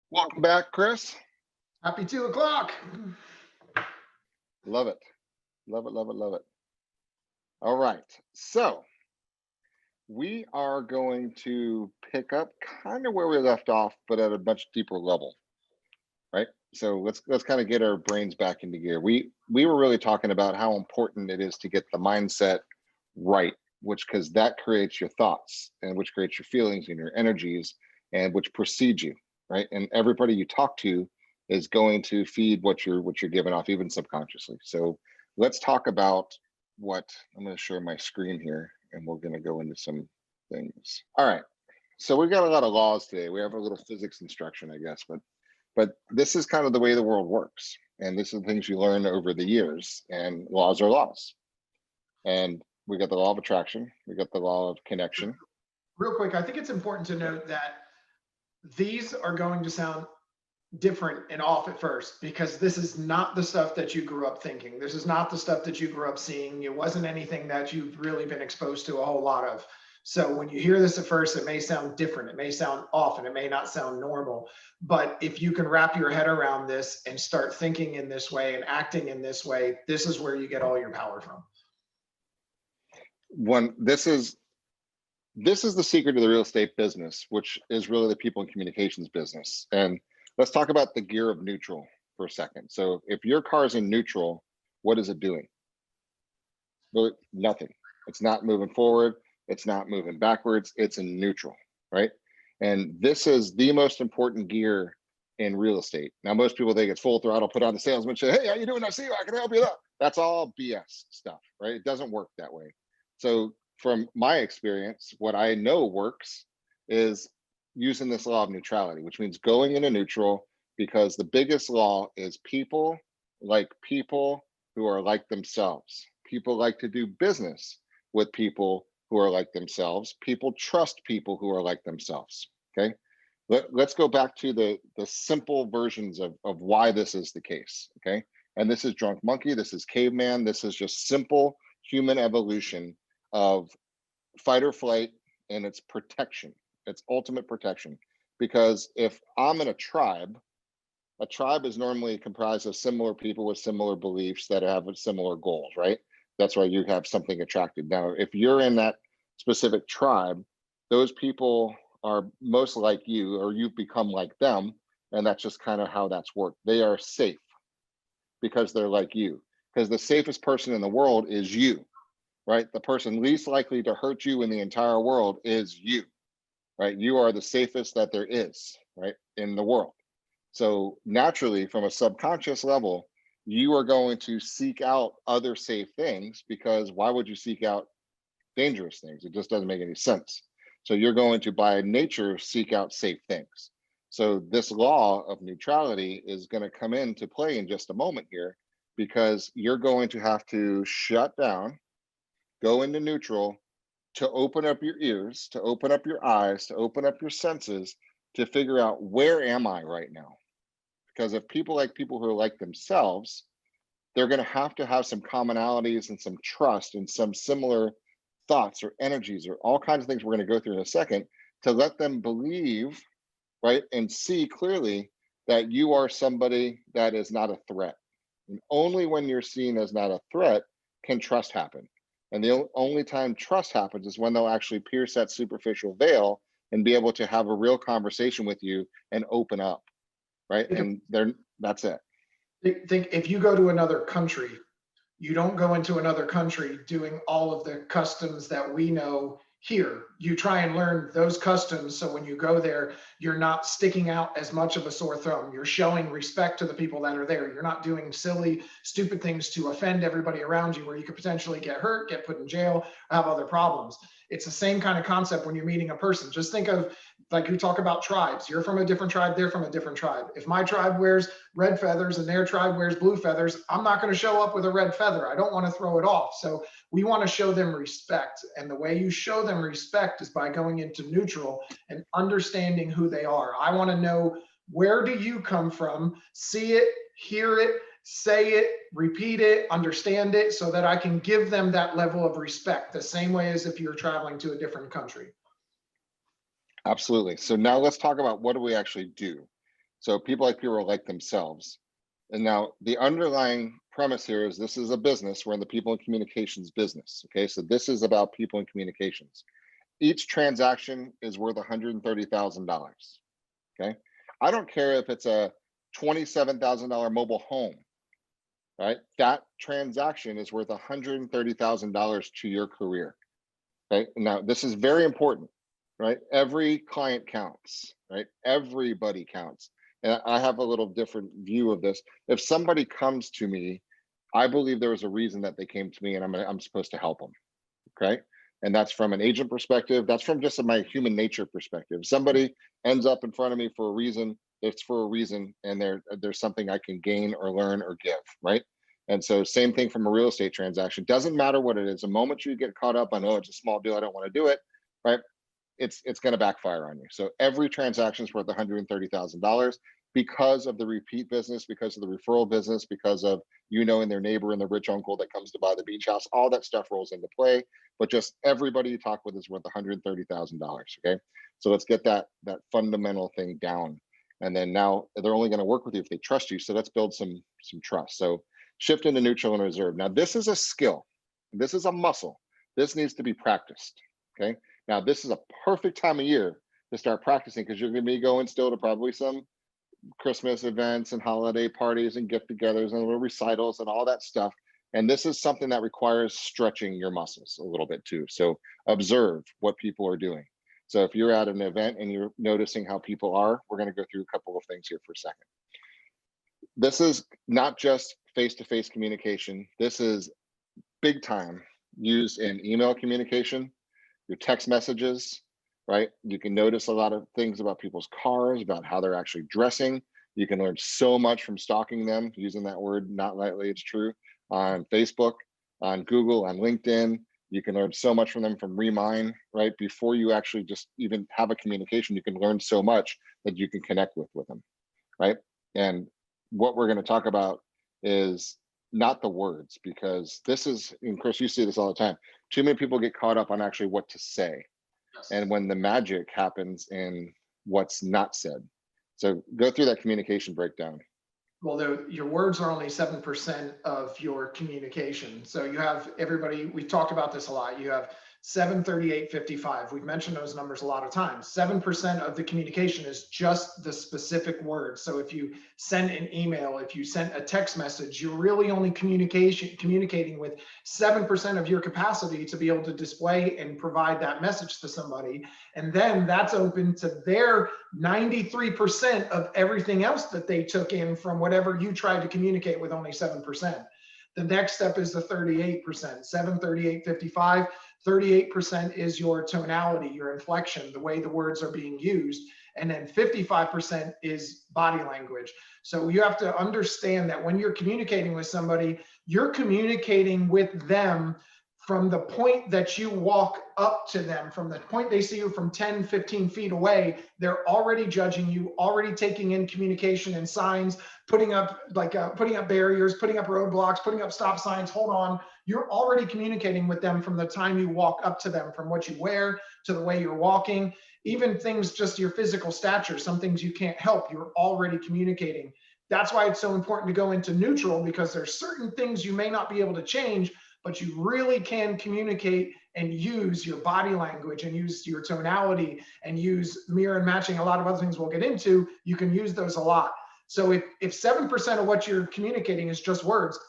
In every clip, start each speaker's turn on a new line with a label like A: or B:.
A: Welcome back, Chris.
B: Happy 2 o'clock.
A: Love it. Love it, love it, love it. All right. So we are going to pick up kind of where we left off, but at a much deeper level, right? So let's kind of get our brains back into gear. We were really talking about how important it is to get the mindset right, because that creates your thoughts, and which creates your feelings and your energies, and which precedes you, right? And everybody you talk to is going to feed what you're giving off, even subconsciously. So let's talk about what I'm going to share my screen here, and we're going to go into some things. All right. So we've got a lot of laws today. We have a little physics instruction, I guess, but this is kind of the way the world works. And this is the things you learn over the years, and laws are laws. And we got the law of attraction. We got the law of connection.
B: Real quick, I think it's important to note that these are going to sound different and off at first, because this is not the stuff that you grew up thinking. This is not the stuff that you grew up seeing. It wasn't anything that you've really been exposed to a whole lot of. So when you hear this at first, it may sound different, it may sound off, and it may not sound normal. But if you can wrap your head around this and start thinking in this way and acting in this way, this is where you get all your power from.
A: This is the secret of the real estate business, which is really the people and communications business. And let's talk about the gear of neutral for a second. So if your car is in neutral, what is it doing? Well, nothing. It's not moving forward. It's not moving backwards. It's in neutral, right? And this is the most important gear in real estate. Now, most people think it's full throttle, put on the salesman, say, hey, how you doing? I see you. I can help you. That's all BS stuff, right? It doesn't work that way. So from my experience, what I know works is using this law of neutrality, which means going into neutral, because the biggest law is people like people who are like themselves. People like to do business with people who are like themselves. People trust people who are like themselves, okay? Let's go back to the simple versions of why this is the case, okay? And this is drunk monkey, this is caveman, this is just simple human evolution of fight or flight, and it's protection. It's ultimate protection. Because if I'm in a tribe is normally comprised of similar people with similar beliefs that have similar goals, right? That's why you have something attracted. Now, if you're in that specific tribe, those people are most like you, or you've become like them, and that's just kind of how that's worked. They are safe because they're like you. Because the safest person in the world is you, right? The person least likely to hurt you in the entire world is you, right? You are the safest that there is, right, in the world. So naturally, from a subconscious level, you are going to seek out other safe things, because why would you seek out dangerous things? It just doesn't make any sense. So you're going to, by nature, seek out safe things. So this law of neutrality is going to come into play in just a moment here, because you're going to have to shut down, go into neutral, to open up your ears, to open up your eyes, to open up your senses, to figure out, where am I right now? Because if people like people who are like themselves, they're going to have some commonalities and some trust and some similar thoughts or energies or all kinds of things we're going to go through in a second, to let them believe, right, and see clearly that you are somebody that is not a threat. And only when you're seen as not a threat can trust happen. And the only time trust happens is when they'll actually pierce that superficial veil and be able to have a real conversation with you and open up, right? And that's it.
B: Think if you go to another country, you don't go into another country doing all of the customs that we know here. You try and learn those customs, so when you go there, you're not sticking out as much of a sore thumb. You're showing respect to the people that are there. You're not doing silly, stupid things to offend everybody around you, where you could potentially get hurt, get put in jail, or have other problems. It's the same kind of concept when you're meeting a person. Just think of, like, you talk about tribes. You're from a different tribe, they're from a different tribe. If my tribe wears red feathers and their tribe wears blue feathers, I'm not going to show up with a red feather. I don't want to throw it off. So we want to show them respect. And the way you show them respect is by going into neutral and understanding who they are. I want to know, where do you come from? See it, hear it, say it, repeat it, understand it, so that I can give them that level of respect, the same way as if you're traveling to a different country.
A: Absolutely. So now let's talk about, what do we actually do? So people are like themselves. And now the underlying premise here is this is a business. We're in the people and communications business. Okay, so this is about people and communications. Each transaction is worth $130,000. Okay, I don't care if it's a $27,000 mobile home, right? That transaction is worth $130,000 to your career. Okay, now this is very important, right? Every client counts, right? Everybody counts. And I have a little different view of this. If somebody comes to me, I believe there was a reason that they came to me, and I'm supposed to help them. Okay, and that's from an agent perspective. That's from just my human nature perspective. Somebody ends up in front of me for a reason. It's for a reason, and there's something I can gain or learn or give, right? And so same thing from a real estate transaction. Doesn't matter what it is. The moment you get caught up on, oh, it's a small deal, I don't want to do it, right? It's going to backfire on you. So every transaction is worth $130,000 because of the repeat business, because of the referral business, because of knowing their neighbor and the rich uncle that comes to buy the beach house. All that stuff rolls into play. But just everybody you talk with is worth $130,000. Okay, so let's get that fundamental thing down. And then now they're only going to work with you if they trust you. So let's build some trust. So shift into neutral and reserve. Now this is a skill. This is a muscle. This needs to be practiced. Okay. Now, this is a perfect time of year to start practicing because you're going to be going still to probably some Christmas events and holiday parties and get-togethers and little recitals and all that stuff. And this is something that requires stretching your muscles a little bit too. So observe what people are doing. So if you're at an event and you're noticing how people are, we're going to go through a couple of things here for a second. This is not just face-to-face communication. This is big time used in email communication, your text messages, right? You can notice a lot of things about people's cars, about how they're actually dressing. You can learn so much from stalking them, using that word not lightly, it's true, on Facebook, on Google, on LinkedIn. You can learn so much from them from Remine, right? Before you actually just even have a communication, you can learn so much that you can connect with them, right? And what we're going to talk about is not the words, because this is, and Chris, you see this all the time. Too many people get caught up on actually what to say. Yes. And when the magic happens in what's not said. So go through that communication breakdown.
B: Well, your words are only 7% of your communication. So you have everybody, we've talked about this a lot. You have 7, 38, 55. We've mentioned those numbers a lot of times. 7% of the communication is just the specific words. So if you send an email, if you send a text message, you're really only communicating with 7% of your capacity to be able to display and provide that message to somebody. And then that's open to their 93% of everything else that they took in from whatever you tried to communicate with only 7%. The next step is the 38%, 7, 38, 55. 38% is your tonality, your inflection, the way the words are being used. And then 55% is body language. So you have to understand that when you're communicating with somebody, you're communicating with them from the point that you walk up to them, from the point they see you from 10, 15 feet away. They're already judging you, already taking in communication and signs, putting up barriers, putting up roadblocks, putting up stop signs. Hold on. You're already communicating with them from the time you walk up to them, from what you wear to the way you're walking, even things just your physical stature, some things you can't help, you're already communicating. That's why it's so important to go into neutral, because there's certain things you may not be able to change, but you really can communicate and use your body language and use your tonality and use mirror and matching, a lot of other things we'll get into. You can use those a lot. So if 7% of what you're communicating is just words,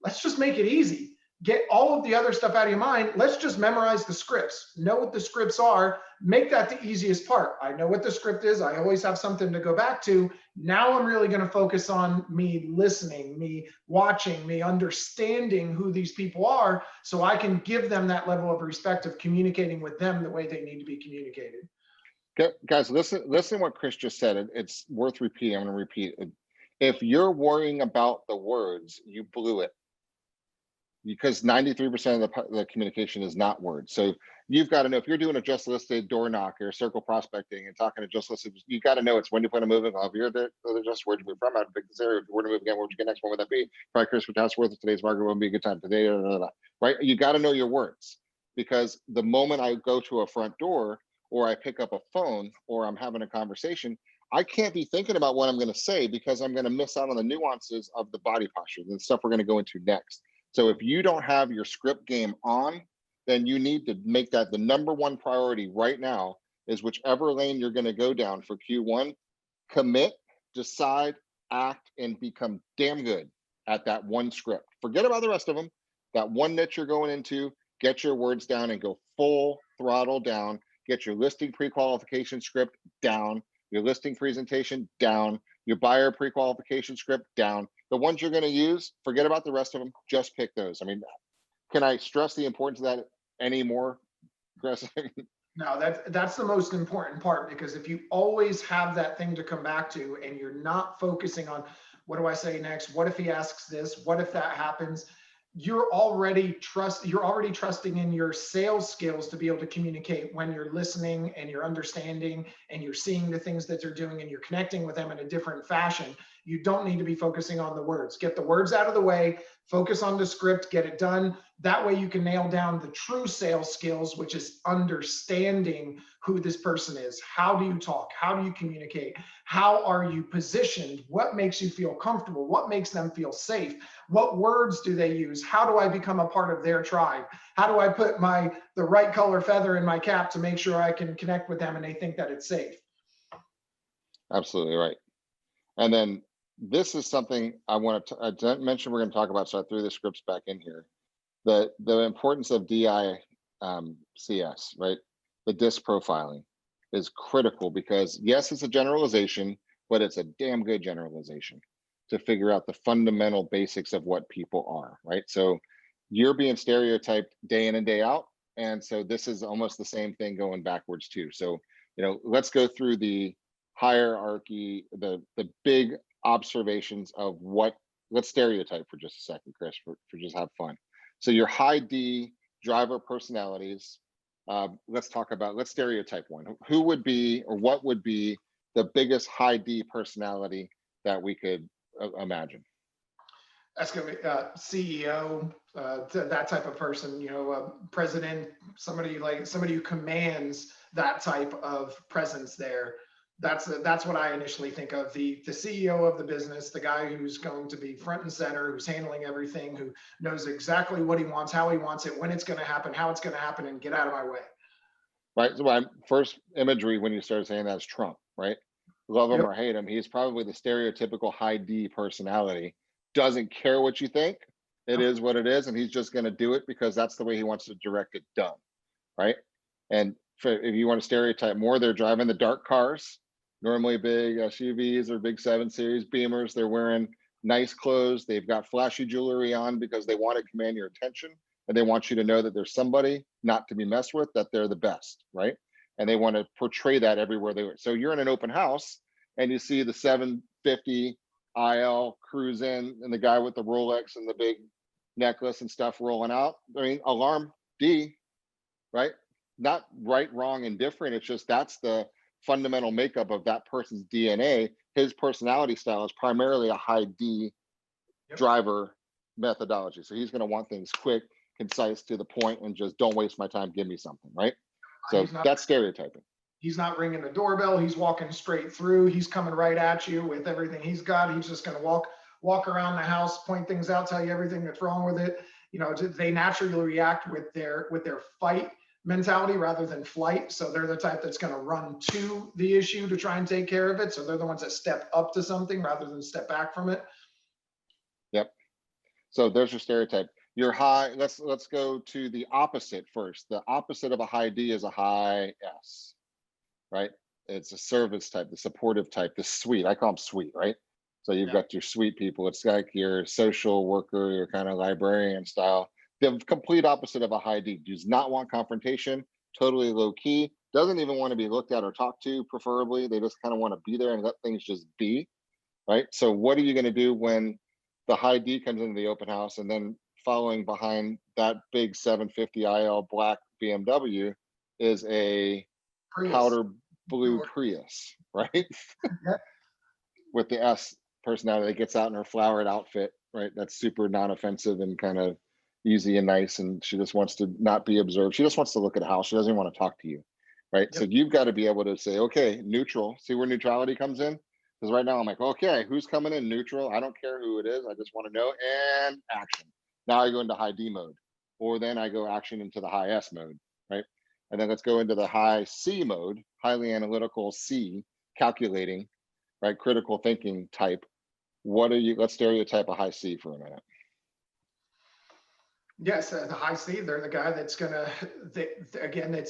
B: let's just make it easy. Get all of the other stuff out of your mind. Let's just memorize the scripts. Know what the scripts are. Make that the easiest part. I know what the script is. I always have something to go back to. Now I'm really going to focus on me listening, me watching, me understanding who these people are, so I can give them that level of respect of communicating with them the way they need to be communicated.
A: Okay, guys, listen what Chris just said. It's worth repeating. I'm going to repeat it. If you're worrying about the words, you blew it. Because 93% of the communication is not words. So you've got to know, if you're doing a just listed door knock or circle prospecting and talking to just listed, you got to know it's when you plan to move. If you're the just where to move from, I'd pick this area. If you were to move again, where would you get next? One would that be? Probably Chris for house worth of today's market would be a good time today, right? You got to know your words, because the moment I go to a front door or I pick up a phone or I'm having a conversation, I can't be thinking about what I'm going to say because I'm going to miss out on the nuances of the body posture and stuff we're going to go into next. So if you don't have your script game on, then you need to make that the #1 priority right now is whichever lane you're going to go down for Q1, commit, decide, act, and become damn good at that one script. Forget about the rest of them. That one niche you're going into, get your words down and go full throttle down. Get your listing pre-qualification script down, your listing presentation down, your buyer pre-qualification script down. The ones you're going to use, forget about the rest of them. Just pick those. I mean, can I stress the importance of that any more, Chris?
B: No, that's the most important part, because if you always have that thing to come back to and you're not focusing on what do I say next? What if he asks this? What if that happens? You're already trusting in your sales skills to be able to communicate when you're listening and you're understanding and you're seeing the things that they're doing and you're connecting with them in a different fashion. You don't need to be focusing on the words. Get the words out of the way, focus on the script, get it done. That way you can nail down the true sales skills, which is understanding who this person is. How do you talk? How do you communicate? How are you positioned? What makes you feel comfortable? What makes them feel safe? What words do they use? How do I become a part of their tribe? How do I put the right color feather in my cap to make sure I can connect with them and they think that it's safe?
A: Absolutely right. And then this is something I want to mention we're going to talk about, so I threw the scripts back in here. The importance of DICS, right? The DISC profiling is critical because yes, it's a generalization, but it's a damn good generalization to figure out the fundamental basics of what people are, right? So you're being stereotyped day in and day out. And so this is almost the same thing going backwards too. So, let's go through the hierarchy, the big observations of let's stereotype for just a second, Chris, for just have fun. So your high D driver personalities, let's stereotype one. Who would be, or what would be the biggest high D personality that we could imagine?
B: That's going to be CEO, that type of person, president, somebody who commands that type of presence there. That's what I initially think of, the CEO of the business, the guy who's going to be front and center, who's handling everything, who knows exactly what he wants, how he wants it, when it's going to happen, how it's going to happen, and get out of my way.
A: Right. So my first imagery when you started saying that is Trump, right? Love him
B: Yep.
A: or hate him, he's probably the stereotypical high D personality. Doesn't care what you think. It is what it is, and he's just going to do it because that's the way he wants to direct it done, right? And if you want to stereotype more, they're driving the dark cars, normally big SUVs or big 7 Series Beamers. They're wearing nice clothes. They've got flashy jewelry on because they want to command your attention, and they want you to know that there's somebody not to be messed with, that they're the best, right? And they want to portray that everywhere they are. So you're in an open house and you see the 750 IL cruise in and the guy with the Rolex and the big necklace and stuff rolling out. I mean, alarm D, right? Not right, wrong, and different. It's just that's the fundamental makeup of that person's DNA. His personality style is primarily a high D driver methodology. So he's going to want things quick, concise, to the point, and just don't waste my time. Give me something, right? So that's stereotyping.
B: He's not ringing the doorbell. He's walking straight through. He's coming right at you with everything he's got. He's just going to walk around the house, point things out, tell you everything that's wrong with it. They naturally react with their fight mentality rather than flight. So they're the type that's going to run to the issue to try and take care of it. So they're the ones that step up to something rather than step back from it.
A: Yep. So there's your stereotype. Your high, let's go to the opposite first. The opposite of a high D is a high S, right? It's a service type, the supportive type, the sweet. I call them sweet, right? So you've got your sweet people. It's like your social worker, your kind of librarian style. The complete opposite of a high D. Does not want confrontation, totally low key, doesn't even want to be looked at or talked to, preferably. They just kind of want to be there and let things just be, right? So what are you going to do when the high D comes into the open house, and then following behind that big 750 IL black BMW is a powder blue Prius, right? With the S personality that gets out in her flowered outfit, right? That's super non-offensive and kind of easy and nice, and she just wants to not be observed. She just wants to look at a house. She doesn't even want to talk to you. right? So you've got to be able to say, okay, neutral, see where neutrality comes in? Because right now I'm like, okay, who's coming in neutral? I don't care who it is. I just want to know, and action. Now I go into high D mode, or then I go action into the high S mode, right? And then let's go into the high C mode, highly analytical C, calculating, right? Critical thinking type. What are you, let's stereotype a high C for a minute.
B: Yes, the high C, they're the guy that's gonna, again,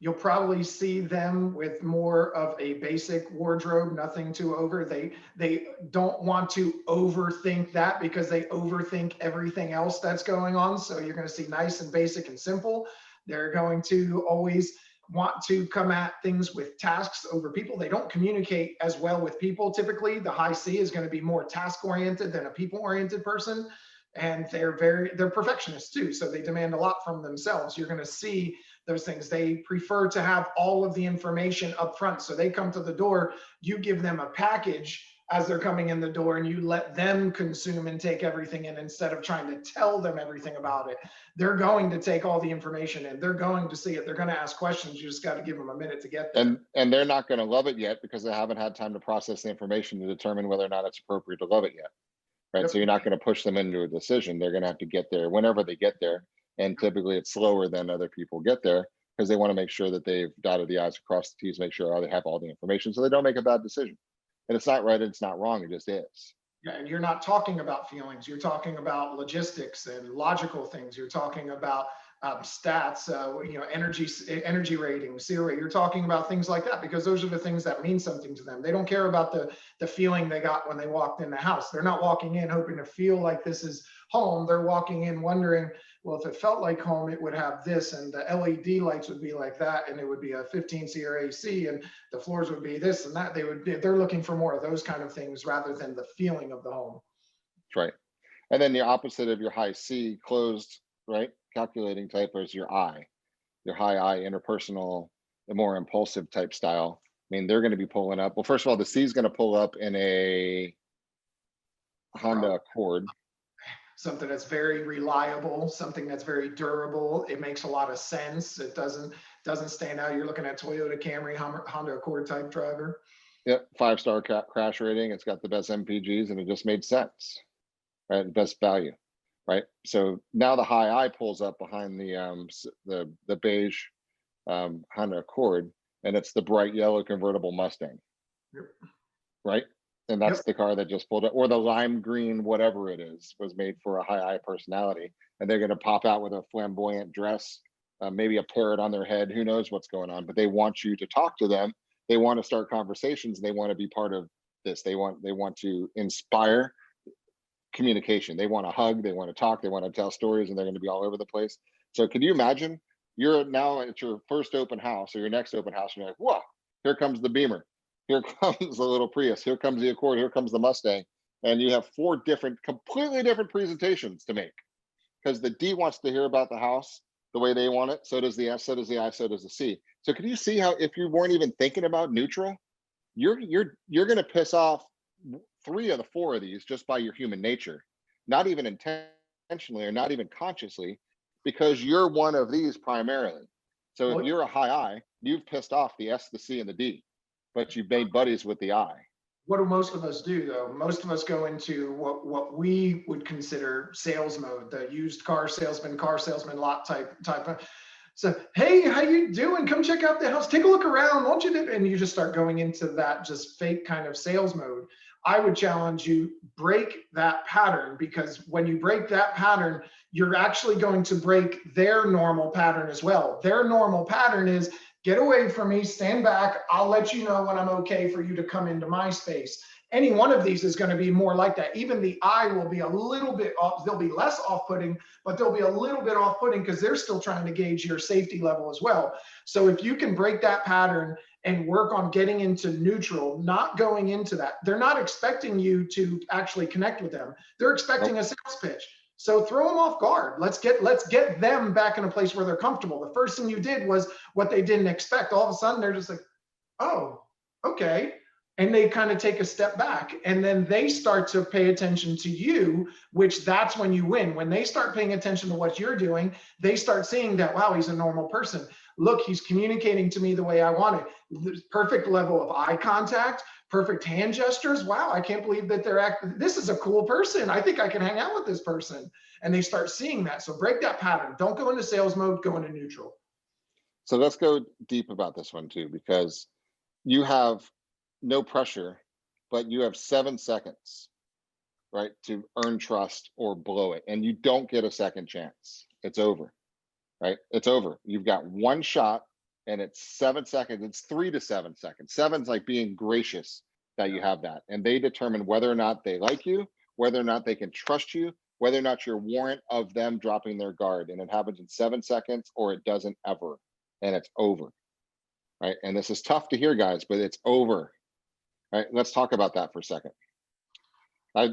B: you'll probably see them with more of a basic wardrobe, nothing too over. They don't want to overthink that because they overthink everything else that's going on. So you're gonna see nice and basic and simple. They're going to always want to come at things with tasks over people. They don't communicate as well with people. Typically, the high C is gonna be more task oriented than a people oriented person. And they're perfectionists too. So they demand a lot from themselves. You're going to see those things. They prefer to have all of the information up front. So they come to the door, you give them a package as they're coming in the door, and you let them consume and take everything in instead of trying to tell them everything about it. They're going to take all the information in. They're going to see it. They're going to ask questions. You just got to give them a minute to get there.
A: And they're not going to love it yet because they haven't had time to process the information to determine whether or not it's appropriate to love it yet. Right. Yep. So you're not going to push them into a decision. They're going to have to get there whenever they get there. And typically it's slower than other people get there because they want to make sure that they've dotted the I's, across the T's, make sure they have all the information so they don't make a bad decision. And it's not right, it's not wrong, it just is.
B: Yeah, and you're not talking about feelings. You're talking about logistics and logical things. You're talking about stats, energy ratings, zero. You're talking about things like that because those are the things that mean something to them. They don't care about the feeling they got when they walked in the house. They're not walking in hoping to feel like this is home. They're walking in wondering, well, if it felt like home, it would have this, and the LED lights would be like that, and it would be a 15 SEER AC, and the floors would be this and that. They're looking for more of those kind of things rather than the feeling of the home.
A: That's right. And then the opposite of your high C, closed, right? Calculating type is your I, your high I, interpersonal, the more impulsive type style. I mean, they're going to be pulling up. Well, first of all, the C is going to pull up in a Honda Accord.
B: Something that's very reliable, something that's very durable. It makes a lot of sense. It doesn't stand out. You're looking at Toyota Camry, Honda Accord type driver.
A: Yep, 5-star crash rating. It's got the best MPGs, and it just made sense, right? Best value, right? So now the high I pulls up behind the beige Honda Accord, and it's the bright yellow convertible Mustang, right? And that's the car that just pulled up, or the lime green, whatever it is, was made for a high I personality. And they're going to pop out with a flamboyant dress, maybe a parrot on their head. Who knows what's going on? But they want you to talk to them. They want to start conversations. They want to be part of this. They want to inspire communication. They want to hug. They want to talk. They want to tell stories, and they're going to be all over the place. So can you imagine? You're now at your first open house or your next open house, and you're like, whoa, here comes the Beamer. Here comes the little Prius. Here comes the Accord. Here comes the Mustang. And you have 4 completely different presentations to make because the D wants to hear about the house the way they want it. So does the S, so does the I, so does the C. So can you see how if you weren't even thinking about neutral, you're going to piss off 3 of the 4 of these just by your human nature, not even intentionally or not even consciously, because you're one of these primarily. So if you're a high I, you've pissed off the S, the C, and the D. But you've made buddies with the I.
B: What do most of us do though? Most of us go into what we would consider sales mode, the used car salesman lot type of. So, hey, how you doing? Come check out the house. Take a look around. Won't you? And you just start going into that just fake kind of sales mode. I would challenge you, break that pattern, because when you break that pattern, you're actually going to break their normal pattern as well. Their normal pattern is, get away from me, stand back. I'll let you know when I'm okay for you to come into my space. Any one of these is going to be more like that. Even the I will be a little bit off. They'll be less off-putting, but they'll be a little bit off-putting because they're still trying to gauge your safety level as well. So if you can break that pattern and work on getting into neutral, not going into that, they're not expecting you to actually connect with them. They're expecting a sales pitch. So throw them off guard. Let's get them back in a place where they're comfortable. The first thing you did was what they didn't expect. All of a sudden, they're just like, oh, okay. And they kind of take a step back, and then they start to pay attention to you, which that's when you win. When they start paying attention to what you're doing, they start seeing that, wow, he's a normal person. look, he's communicating to me the way I want it. Perfect level of eye contact, perfect hand gestures. Wow, I can't believe that they're acting. This is a cool person. I think I can hang out with this person. And they start seeing that. So break that pattern. Don't go into sales mode, go into neutral.
A: So let's go deep about this one too, because you have no pressure, but you have 7 seconds, right, to earn trust or blow it. And you don't get a second chance. It's over, right? It's over. You've got one shot and it's 7 seconds. It's 3 to 7 seconds. 7's like being gracious that you have that. And they determine whether or not they like you, whether or not they can trust you, whether or not you're warrant of them dropping their guard. And it happens in 7 seconds or it doesn't ever. And it's over, right? And this is tough to hear, guys, but it's over, right? Let's talk about that for a second.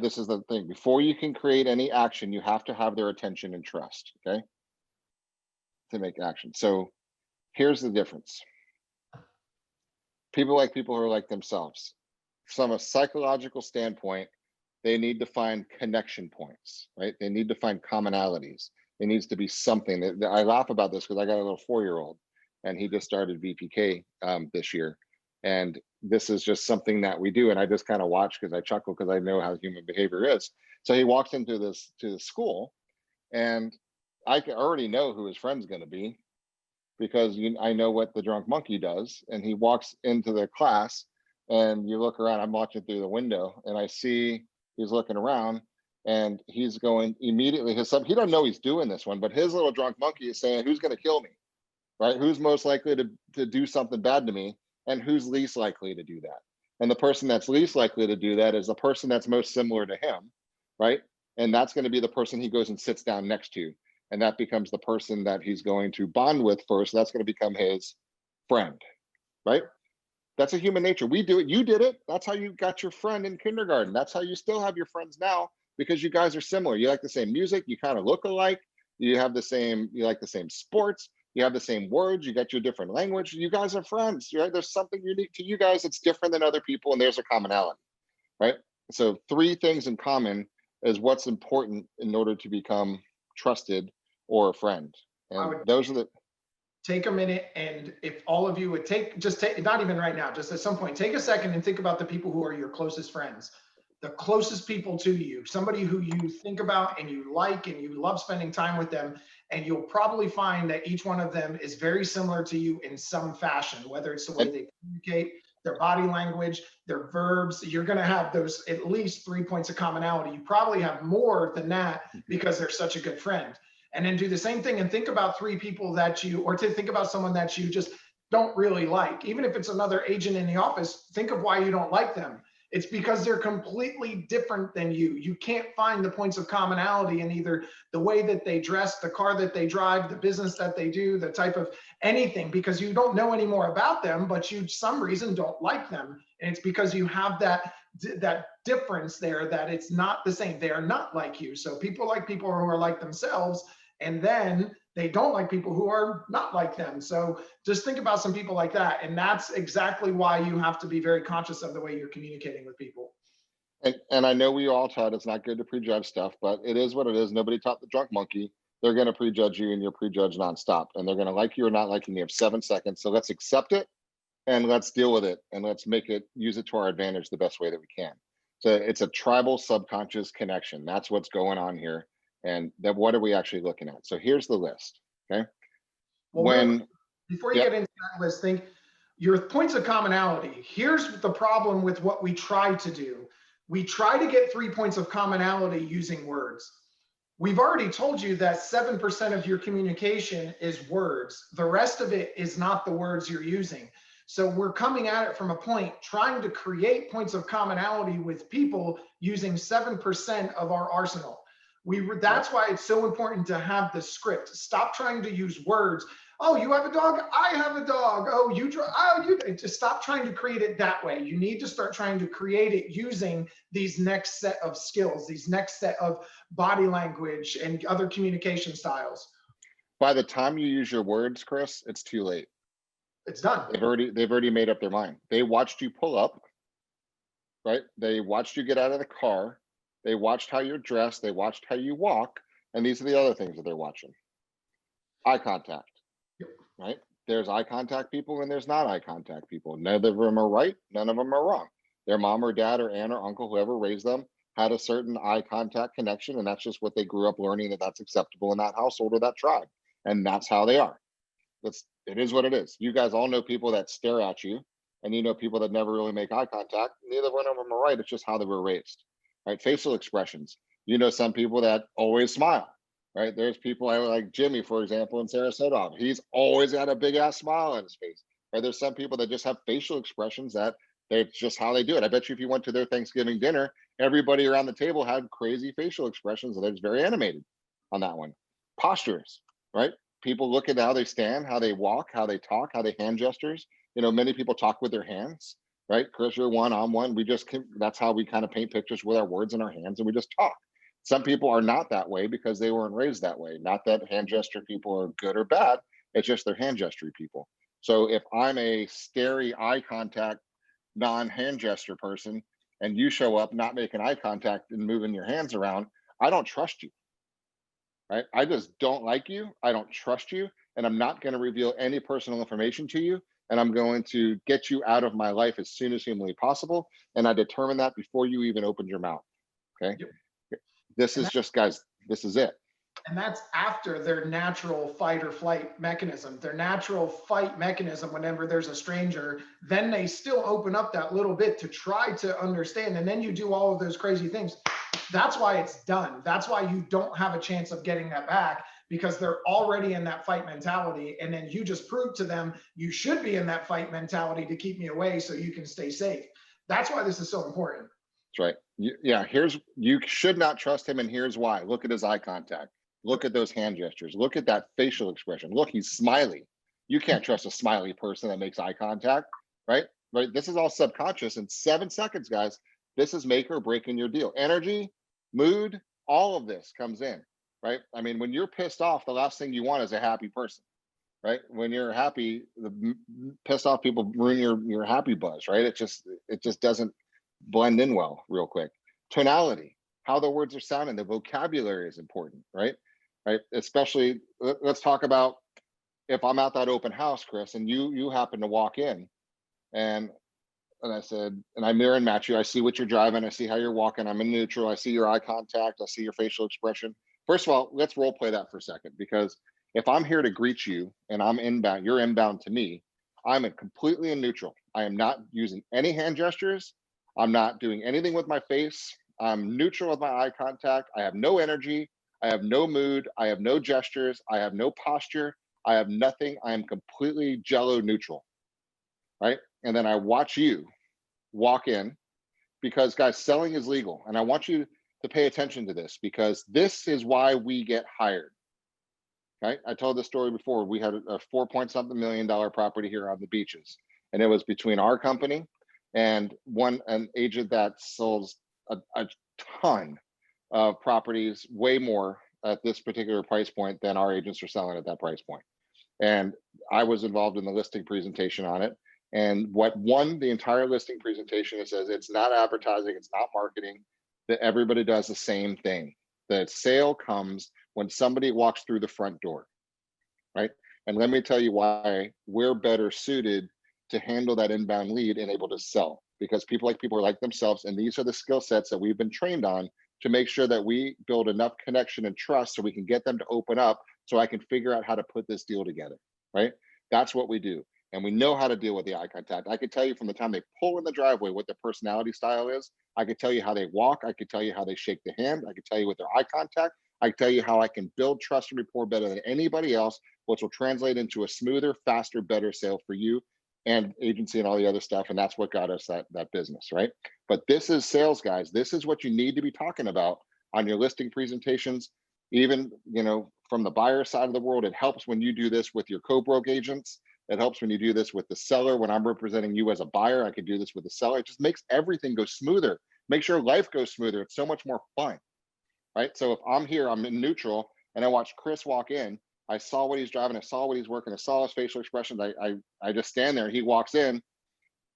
A: This is the thing. Before you can create any action, you have to have their attention and trust, okay? To make action. So here's the difference. People who are like themselves. From a psychological standpoint, they need to find connection points, right? They need to find commonalities. There needs to be something that I laugh about this because I got a little 4-year-old and he just started VPK this year. And this is just something that we do. And I just kind of watch because I chuckle because I know how human behavior is. So he walks into the school and I already know who his friend's going to be because I know what the drunk monkey does. And he walks into the class and you look around, I'm watching through the window and I see he's looking around and he's going immediately, he doesn't know he's doing this one, but his little drunk monkey is saying, who's going to kill me, right? Who's most likely to do something bad to me and who's least likely to do that? And the person that's least likely to do that is the person that's most similar to him, right? And that's going to be the person he goes and sits down next to. And that becomes the person that he's going to bond with first. That's going to become his friend, right? That's a human nature. We do it. You did it. That's how you got your friend in kindergarten. That's how you still have your friends now because you guys are similar. You like the same music. You kind of look alike. You like the same sports. You have the same words. You got your different language. You guys are friends, right? There's something unique to you guys that's different than other people, and there's a commonality, right? So 3 things in common is what's important in order to become trusted or a friend. And those are the.
B: Take a minute, and if all of you would take, not even right now, just at some point, take a second and think about the people who are your closest friends, the closest people to you, somebody who you think about and you like and you love spending time with them. And you'll probably find that each one of them is very similar to you in some fashion, whether it's the way they communicate, their body language, their verbs. You're going to have those at least 3 points of commonality. You probably have more than that because they're such a good friend. And then do the same thing and think about 3 people or to think about someone that you just don't really like. Even if it's another agent in the office, think of why you don't like them. It's because they're completely different than you. You can't find the points of commonality in either the way that they dress, the car that they drive, the business that they do, the type of anything, because you don't know any more about them, but you, some reason, don't like them. And it's because you have that difference there, that it's not the same. They are not like you. So people like people who are like themselves, and then they don't like people who are not like them. So just think about some people like that. And that's exactly why you have to be very conscious of the way you're communicating with people.
A: And I know we all taught it's not good to prejudge stuff, but it is what it is. Nobody taught the drunk monkey. They're going to prejudge you and you're prejudged nonstop. And they're going to like you or not like you. You have 7 seconds. So let's accept it and let's deal with it. And let's use it to our advantage the best way that we can. So it's a tribal subconscious connection. That's what's going on here. And then what are we actually looking at? So here's the list, okay?
B: Well, before you get into that list, think your points of commonality. Here's the problem with what we try to do. We try to get 3 points of commonality using words. We've already told you that 7% of your communication is words. The rest of it is not the words you're using. So we're coming at it from a point, trying to create points of commonality with people using 7% of our arsenal. That's why it's so important to have the script. Stop trying to use words. Oh, you have a dog? I have a dog. Oh, you just stop trying to create it that way. You need to start trying to create it using these next set of skills, these next set of body language and other communication styles.
A: By the time you use your words, Chris, it's too late.
B: It's done.
A: They've already made up their mind. They watched you pull up, right? They watched you get out of the car. They watched how you're dressed. They watched how you walk. And these are the other things that they're watching. Eye contact, right? There's eye contact people and there's not eye contact people. None of them are right, none of them are wrong. Their mom or dad or aunt or uncle, whoever raised them, had a certain eye contact connection, and that's just what they grew up learning, that that's acceptable in that household or that tribe, and that's how they are. It is what it is. You guys all know people that stare at you, and you know people that never really make eye contact. Neither one of them are right. It's just how they were raised, right? Facial expressions. You know, some people that always smile, right? There's people like Jimmy, for example, in Sarasota. He's always got a big ass smile on his face. Right? There's some people that just have facial expressions that it's just how they do it. I bet you if you went to their Thanksgiving dinner, everybody around the table had crazy facial expressions, and it's very animated on that one. Postures, right? People look at how they stand, how they walk, how they talk, how they hand gestures. You know, many people talk with their hands, right? Chris, you're one, I'm one. That's how we kind of paint pictures with our words in our hands, and we just talk. Some people are not that way because they weren't raised that way. Not that hand gesture people are good or bad. It's just they're hand gesture people. So if I'm a scary eye contact, non-hand gesture person, and you show up not making eye contact and moving your hands around, I don't trust you, right? I just don't like you. I don't trust you. And I'm not going to reveal any personal information to you. And I'm going to get you out of my life as soon as humanly possible. And I determine that before you even opened your mouth. Okay.
B: Yep.
A: This is just, guys, this is it.
B: And that's after their natural fight or flight mechanism. Their natural fight mechanism, whenever there's a stranger, then they still open up that little bit to try to understand. And then you do all of those crazy things. That's why it's done. That's why you don't have a chance of getting that back, because they're already in that fight mentality. And then you just prove to them, you should be in that fight mentality to keep me away so you can stay safe. That's why this is so important.
A: That's right. Yeah, you should not trust him, and here's why. Look at his eye contact. Look at those hand gestures. Look at that facial expression. Look, he's smiley. You can't trust a smiley person that makes eye contact, right? Right. This is all subconscious. In 7 seconds, guys, this is make or break in your deal. Energy, mood, all of this comes in, right? I mean, when you're pissed off, the last thing you want is a happy person, right? When you're happy, the pissed off people ruin your happy buzz, right? It just doesn't blend in well real quick. Tonality, how the words are sounding, the vocabulary is important, right? Right. Especially, let's talk about if I'm at that open house, Chris, and you happen to walk in, and I said, and I mirror and match you. I see what you're driving. I see how you're walking. I'm in neutral. I see your eye contact. I see your facial expression. First of all, let's role play that for a second, because if I'm here to greet you and I'm inbound, you're inbound to me, I'm completely in neutral. I am not using any hand gestures. I'm not doing anything with my face. I'm neutral with my eye contact. I have no energy. I have no mood. I have no gestures. I have no posture. I have nothing. I am completely jello neutral, right? And then I watch you walk in, because, guys, selling is legal. And I want you to pay attention to this, because this is why we get hired. Right? I told this story before. We had a 4-point-something million property here on the beaches, and it was between our company and an agent that sells a ton of properties, way more at this particular price point than our agents are selling at that price point. And I was involved in the listing presentation on it. And what won the entire listing presentation, it says it's not advertising, it's not marketing, that everybody does the same thing. The sale comes when somebody walks through the front door, right? And let me tell you why we're better suited to handle that inbound lead and able to sell, because people are like themselves. And these are the skill sets that we've been trained on to make sure that we build enough connection and trust so we can get them to open up, so I can figure out how to put this deal together, right? That's what we do. And we know how to deal with the eye contact. I could tell you from the time they pull in the driveway what their personality style is. I could tell you how they walk. I could tell you how they shake the hand. I could tell you with their eye contact. I can tell you how I can build trust and rapport better than anybody else, which will translate into a smoother, faster, better sale for you and agency and all the other stuff. And that's what got us that business, right? But this is sales, guys. This is what you need to be talking about on your listing presentations. Even, from the buyer side of the world, it helps when you do this with your co-broke agents. It helps when you do this with the seller. When I'm representing you as a buyer, I can do this with the seller. It just makes everything go smoother, makes your life go smoother. It's so much more fun, right? So if I'm here, I'm in neutral, and I watch Chris walk in, I saw what he's driving, I saw what he's working, I saw his facial expressions. I just stand there, and he walks in.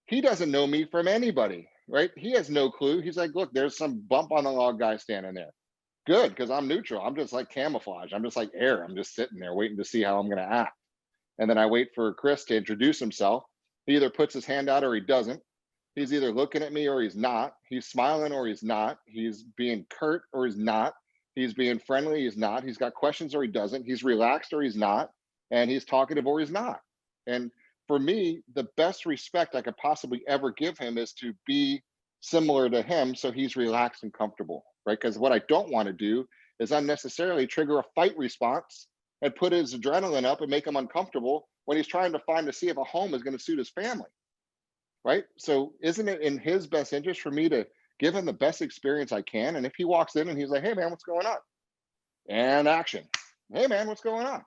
A: He doesn't know me from anybody, right? He has no clue. He's like, look, there's some bump on the log guy standing there. Good, because I'm neutral. I'm just like camouflage. I'm just like air. I'm just sitting there waiting to see how I'm going to act. And then I wait for Chris to introduce himself. He either puts his hand out or he doesn't. He's either looking at me or he's not. He's smiling or he's not. He's being curt or he's not. He's being friendly, he's not. He's got questions or he doesn't. He's relaxed or he's not. And he's talkative or he's not. And for me, the best respect I could possibly ever give him is to be similar to him so he's relaxed and comfortable, right? Because what I don't want to do is unnecessarily trigger a fight response and put his adrenaline up and make him uncomfortable when he's trying to see if a home is going to suit his family, right? So isn't it in his best interest for me to give him the best experience I can? And if he walks in and he's like, hey man, what's going on? And action. Hey man, what's going on?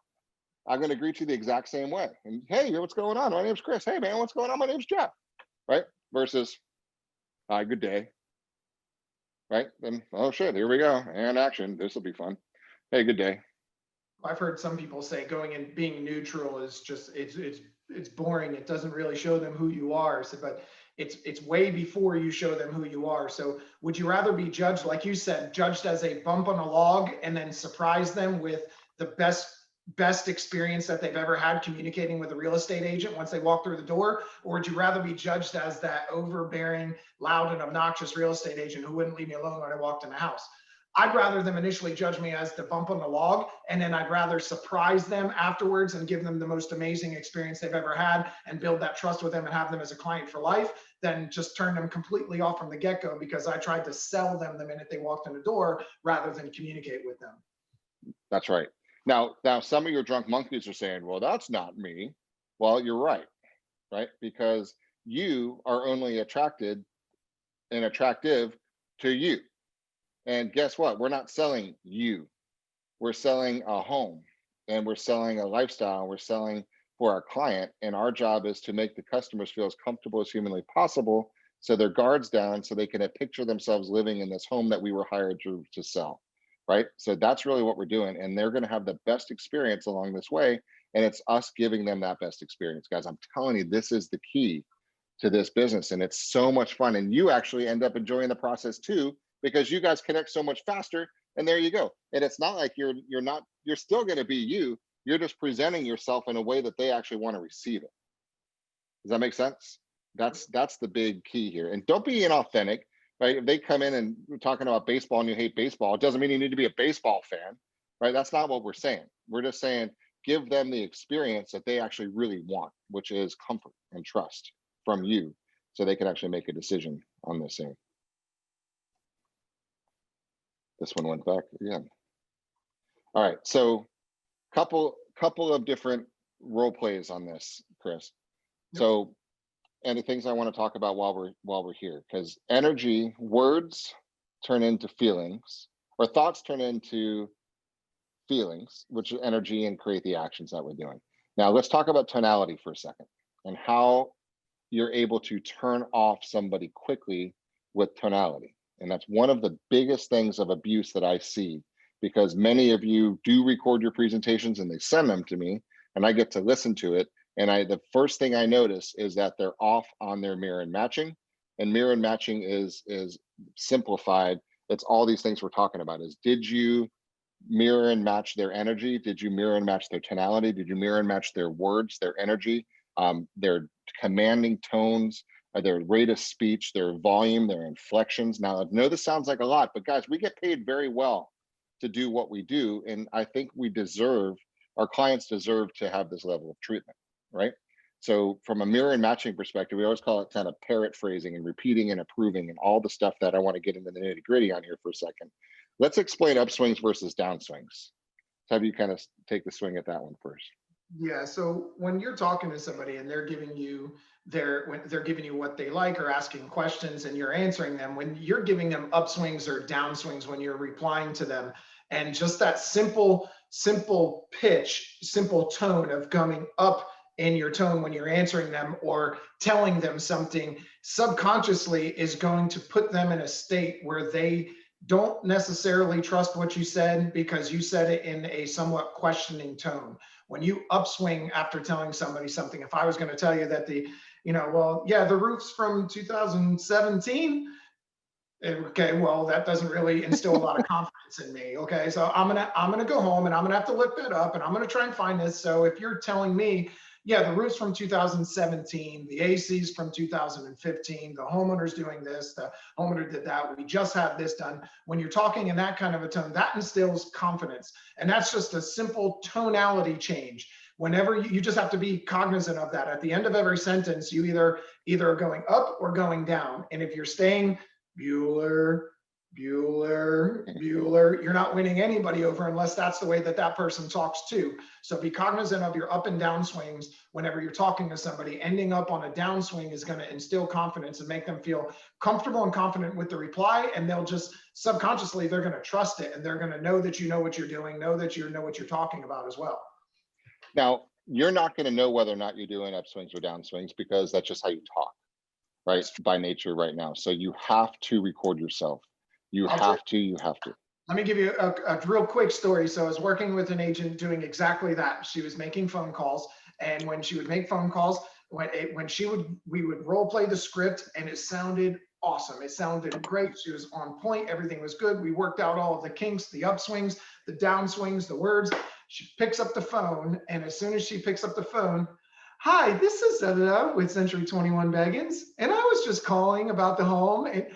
A: I'm going to greet you the exact same way. And hey, what's going on? My name's Chris. Hey man, what's going on? My name's Jeff. Right? Versus, hi, good day. Right? Then, oh shit, here we go. And action. This will be fun. Hey, good day.
B: I've heard some people say going and being neutral is just, it's boring. It doesn't really show them who you are. So, but it's way before you show them who you are. So would you rather be judged, like you said, judged as a bump on a log and then surprise them with the best experience that they've ever had communicating with a real estate agent once they walk through the door? Or would you rather be judged as that overbearing, loud and obnoxious real estate agent who wouldn't leave me alone when I walked in the house? I'd rather them initially judge me as the bump on the log, and then I'd rather surprise them afterwards and give them the most amazing experience they've ever had and build that trust with them and have them as a client for life than just turn them completely off from the get-go because I tried to sell them the minute they walked in the door rather than communicate with them.
A: That's right. Now some of your drunk monkeys are saying, well, that's not me. Well, you're right? Because you are only attracted and attractive to you. And guess what? We're not selling you. We're selling a home and we're selling a lifestyle. We're selling for our client. And our job is to make the customers feel as comfortable as humanly possible so their guard's down so they can picture themselves living in this home that we were hired to sell, right? So that's really what we're doing. And they're going to have the best experience along this way. And it's us giving them that best experience. Guys, I'm telling you, this is the key to this business. And it's so much fun. And you actually end up enjoying the process too, because you guys connect so much faster, and there you go. And it's not like you're still going to be you. You're just presenting yourself in a way that they actually want to receive it. Does that make sense? That's the big key here. And don't be inauthentic, right? If they come in and we're talking about baseball and you hate baseball, it doesn't mean you need to be a baseball fan, right? That's not what we're saying. We're just saying give them the experience that they actually really want, which is comfort and trust from you, so they can actually make a decision on this thing. This one went back again. All right, so couple of different role plays on this, Chris. Yep. So, and the things I want to talk about while we're here, because energy, words turn into feelings, or thoughts turn into feelings, which is energy, and create the actions that we're doing. Now, let's talk about tonality for a second and how you're able to turn off somebody quickly with tonality. And that's one of the biggest things of abuse that I see, because many of you do record your presentations and they send them to me and I get to listen to it. And the first thing I notice is that they're off on their mirror and matching. And mirror and matching is simplified. It's all these things we're talking about. Is, did you mirror and match their energy? Did you mirror and match their tonality? Did you mirror and match their words, their energy, their commanding tones, their rate of speech, their volume, their inflections? Now, I know this sounds like a lot, but guys, we get paid very well to do what we do. And I think our clients deserve to have this level of treatment, right? So from a mirror and matching perspective, we always call it kind of parrot phrasing and repeating and approving and all the stuff that I want to get into the nitty gritty on here for a second. Let's explain upswings versus downswings. Have you kind of take the swing at that one first?
B: Yeah. So when you're talking to somebody and they're giving you what they like or asking questions and you're answering them, when you're giving them upswings or downswings, when you're replying to them, and just that simple pitch, simple tone of coming up in your tone when you're answering them or telling them something, subconsciously is going to put them in a state where they don't necessarily trust what you said because you said it in a somewhat questioning tone. When you upswing after telling somebody something, if I was going to tell you that the roof's from 2017, Okay, well, that doesn't really instill a lot of confidence in me. Okay, so I'm gonna go home and I'm gonna have to look that up and I'm gonna try and find this. So if you're telling me, yeah, the roof's from 2017, the AC's from 2015, the homeowner's doing this, the homeowner did that, we just had this done. When you're talking in that kind of a tone, that instills confidence. And that's just a simple tonality change. Whenever you just have to be cognizant of that. At the end of every sentence, you either are going up or going down. And if you're staying Bueller, Bueller, Bueller, you're not winning anybody over unless that's the way that that person talks too. So be cognizant of your up and down swings whenever you're talking to somebody. Ending up on a downswing is going to instill confidence and make them feel comfortable and confident with the reply. And they'll just subconsciously, they're going to trust it. And they're going to know that you know what you're doing, know that you know what you're talking about as well.
A: Now, you're not going to know whether or not you're doing upswings or downswings because that's just how you talk, right? By nature right now. So you have to record yourself. You have to.
B: Let me give you a real quick story. So I was working with an agent doing exactly that. She was making phone calls, and when she would make phone calls, we would role play the script, and it sounded awesome. It sounded great. She was on point. Everything was good. We worked out all of the kinks, the upswings, the downswings, the words. She picks up the phone, and as soon as she picks up the phone, hi, this is with C21 Beggins, and I was just calling about the home. And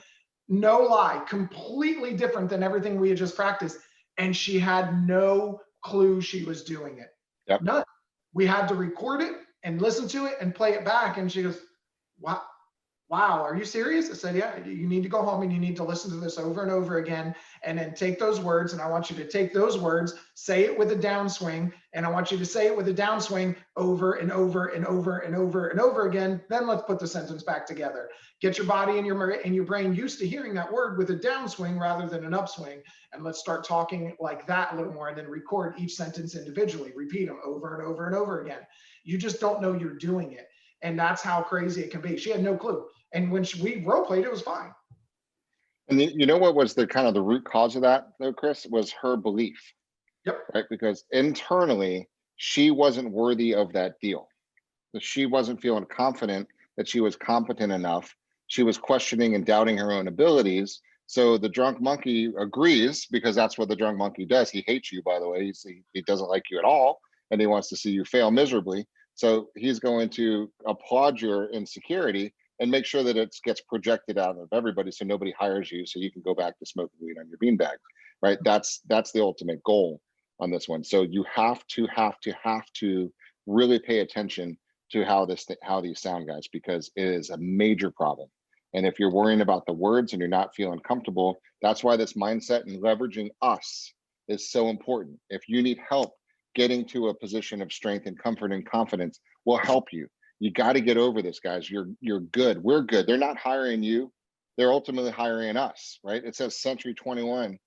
B: no lie, completely different than everything we had just practiced. And she had no clue she was doing it.
A: Yep.
B: None. We had to record it and listen to it and play it back. And she goes, wow, are you serious? I said, yeah, you need to go home and you need to listen to this over and over again, and then take those words. And I want you to take those words, say it with a downswing. And I want you to say it with a downswing over and over and over and over and over again. Then let's put the sentence back together. Get your body and your brain used to hearing that word with a downswing rather than an upswing. And let's start talking like that a little more, and then record each sentence individually, repeat them over and over and over again. You just don't know you're doing it. And that's how crazy it can be. She had no clue. And when we role played, it was fine.
A: And you know what was the kind of the root cause of that, though, Chris, was her belief.
B: Yep.
A: Right, because internally she wasn't worthy of that deal. She wasn't feeling confident that she was competent enough. She was questioning and doubting her own abilities. So the drunk monkey agrees, because that's what the drunk monkey does. He hates you, by the way. He doesn't like you at all, and he wants to see you fail miserably. So he's going to applaud your insecurity and make sure that it gets projected out of everybody, so nobody hires you, so you can go back to smoking weed on your beanbag, right? That's the ultimate goal on this one. So you have to really pay attention to how these sound, guys, because it is a major problem. And if you're worrying about the words and you're not feeling comfortable, that's why this mindset and leveraging us is so important. If you need help getting to a position of strength and comfort and confidence, we'll help you. You got to get over this, guys. You're good. We're good. They're not hiring you. They're ultimately hiring us, right? It says Century 21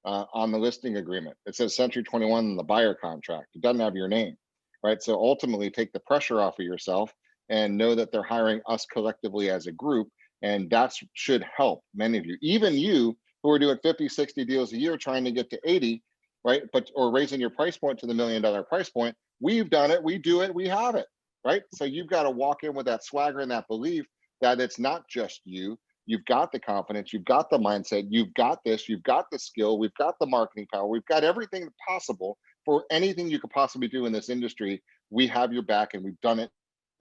A: on the listing agreement. It says Century 21 in the buyer contract. It doesn't have your name, right? So ultimately take the pressure off of yourself and know that they're hiring us collectively as a group. And that should help many of you, even you who are doing 50, 60 deals a year, trying to get to 80, right? Or raising your price point to the $1 million price point. We've done it, we do it, we have it, right? So you've got to walk in with that swagger and that belief that it's not just you. You've got the confidence, you've got the mindset, you've got this, you've got the skill, we've got the marketing power, we've got everything possible for anything you could possibly do in this industry. We have your back, and we've done it,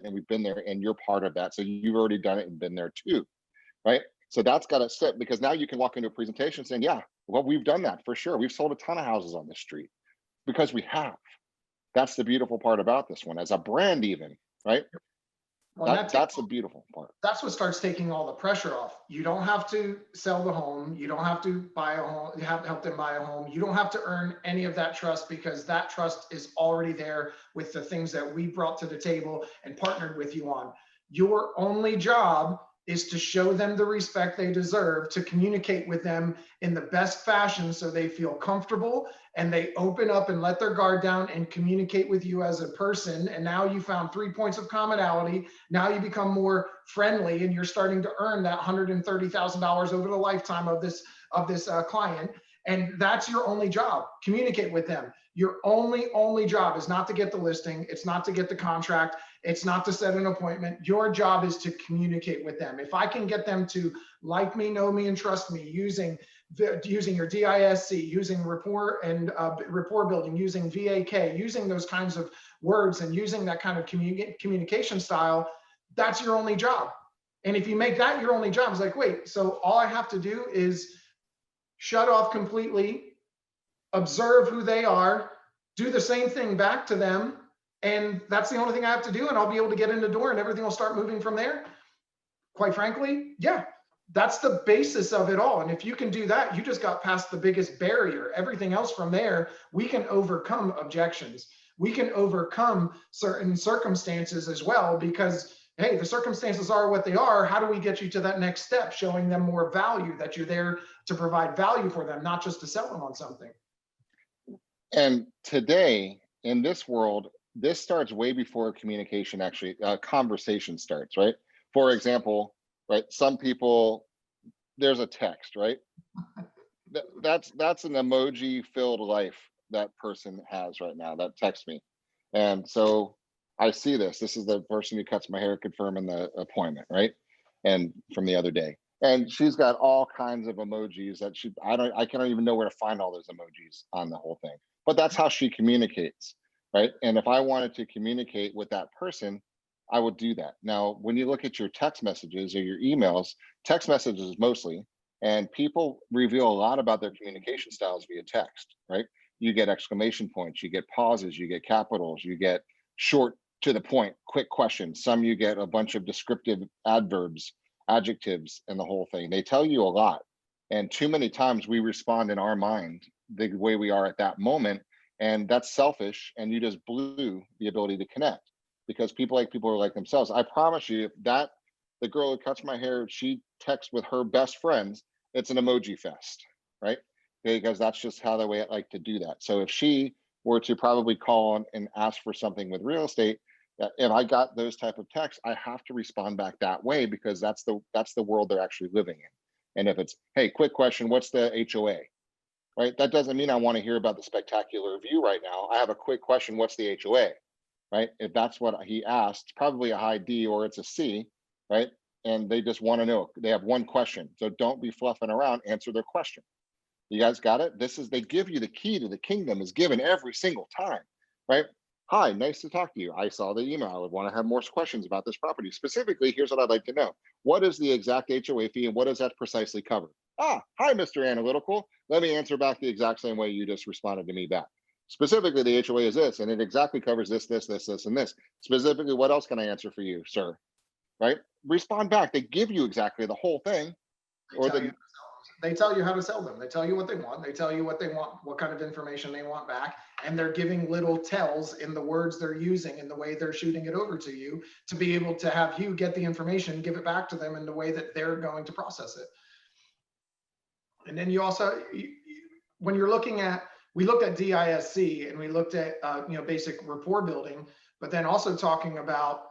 A: and we've been there, and you're part of that. So you've already done it and been there too, right? So that's got to sit, because now you can walk into a presentation saying, yeah, well, we've done that for sure. We've sold a ton of houses on this street, because we have. That's the beautiful part about this one as a brand, even, right?
B: Well,
A: that's the beautiful part.
B: That's what starts taking all the pressure off. You don't have to sell the home. You don't have to buy a home. You have to help them buy a home. You don't have to earn any of that trust, because that trust is already there with the things that we brought to the table and partnered with you on. Your only job is to show them the respect they deserve, to communicate with them in the best fashion so they feel comfortable and they open up and let their guard down and communicate with you as a person. And now you found 3 points of commonality. Now you become more friendly, and you're starting to earn that $130,000 over the lifetime of this client. And that's your only job. Communicate with them. Your only job is not to get the listing. It's not to get the contract. It's not to set an appointment. Your job is to communicate with them. If I can get them to like me, know me, and trust me using your DISC, using rapport and rapport building, using VAK, using those kinds of words and using that kind of communication style, that's your only job. And if you make that your only job, it's like, wait, so all I have to do is shut off completely, observe who they are, do the same thing back to them, and that's the only thing I have to do, and I'll be able to get in the door and everything will start moving from there. Quite frankly, yeah, that's the basis of it all. And if you can do that, you just got past the biggest barrier. Everything else from there, we can overcome objections. We can overcome certain circumstances as well, because hey, the circumstances are what they are. How do we get you to that next step, showing them more value, that you're there to provide value for them, not just to sell them on something.
A: And today in this world, this starts way before communication actually, conversation starts, right? For example, right, some people, there's a text, right? That's an emoji filled life that person has right now, that texts me. And so I see this is the person who cuts my hair confirming the appointment, right? And from the other day. And she's got all kinds of emojis that I can't even know where to find all those emojis on the whole thing. But that's how she communicates, right? And if I wanted to communicate with that person, I would do that. Now, when you look at your text messages or your emails, text messages mostly, and people reveal a lot about their communication styles via text, right? You get exclamation points, you get pauses, you get capitals, you get short to the point, quick questions. Some you get a bunch of descriptive adverbs, adjectives, and the whole thing. They tell you a lot. And too many times we respond in our mind the way we are at that moment. And that's selfish. And you just blew the ability to connect, because people are like themselves. I promise you, if the girl who cuts my hair, she texts with her best friends, it's an emoji fest, right? Because that's just how the way I like to do that. So if she were to probably call on and ask for something with real estate, if I got those type of texts, I have to respond back that way, because that's the world they're actually living in. And if it's, hey, quick question, what's the HOA? Right? That doesn't mean I want to hear about the spectacular view right now. I have a quick question, what's the HOA? Right? If that's what he asked, probably a high D or it's a C, right? And they just want to know. They have one question. So don't be fluffing around, answer their question. You guys got it? They give you the key to the kingdom is given every single time, right? Hi, nice to talk to you. I saw the email. I would want to have more questions about this property. Specifically, here's what I'd like to know. What is the exact HOA fee and what does that precisely cover? Hi, Mr. Analytical. Let me answer back the exact same way you just responded to me back. Specifically, the HOA is this, and it exactly covers this, this, this, this, and this. Specifically, what else can I answer for you, sir? Right? Respond back. They give you exactly the whole thing.
B: They tell you how to sell them. They tell you what they want. They tell you what they want, what kind of information they want back. And they're giving little tells in the words they're using and the way they're shooting it over to you to be able to have you get the information, give it back to them in the way that they're going to process it. And then you also, when you're looking at, we looked at DISC and we looked at, basic rapport building, but then also talking about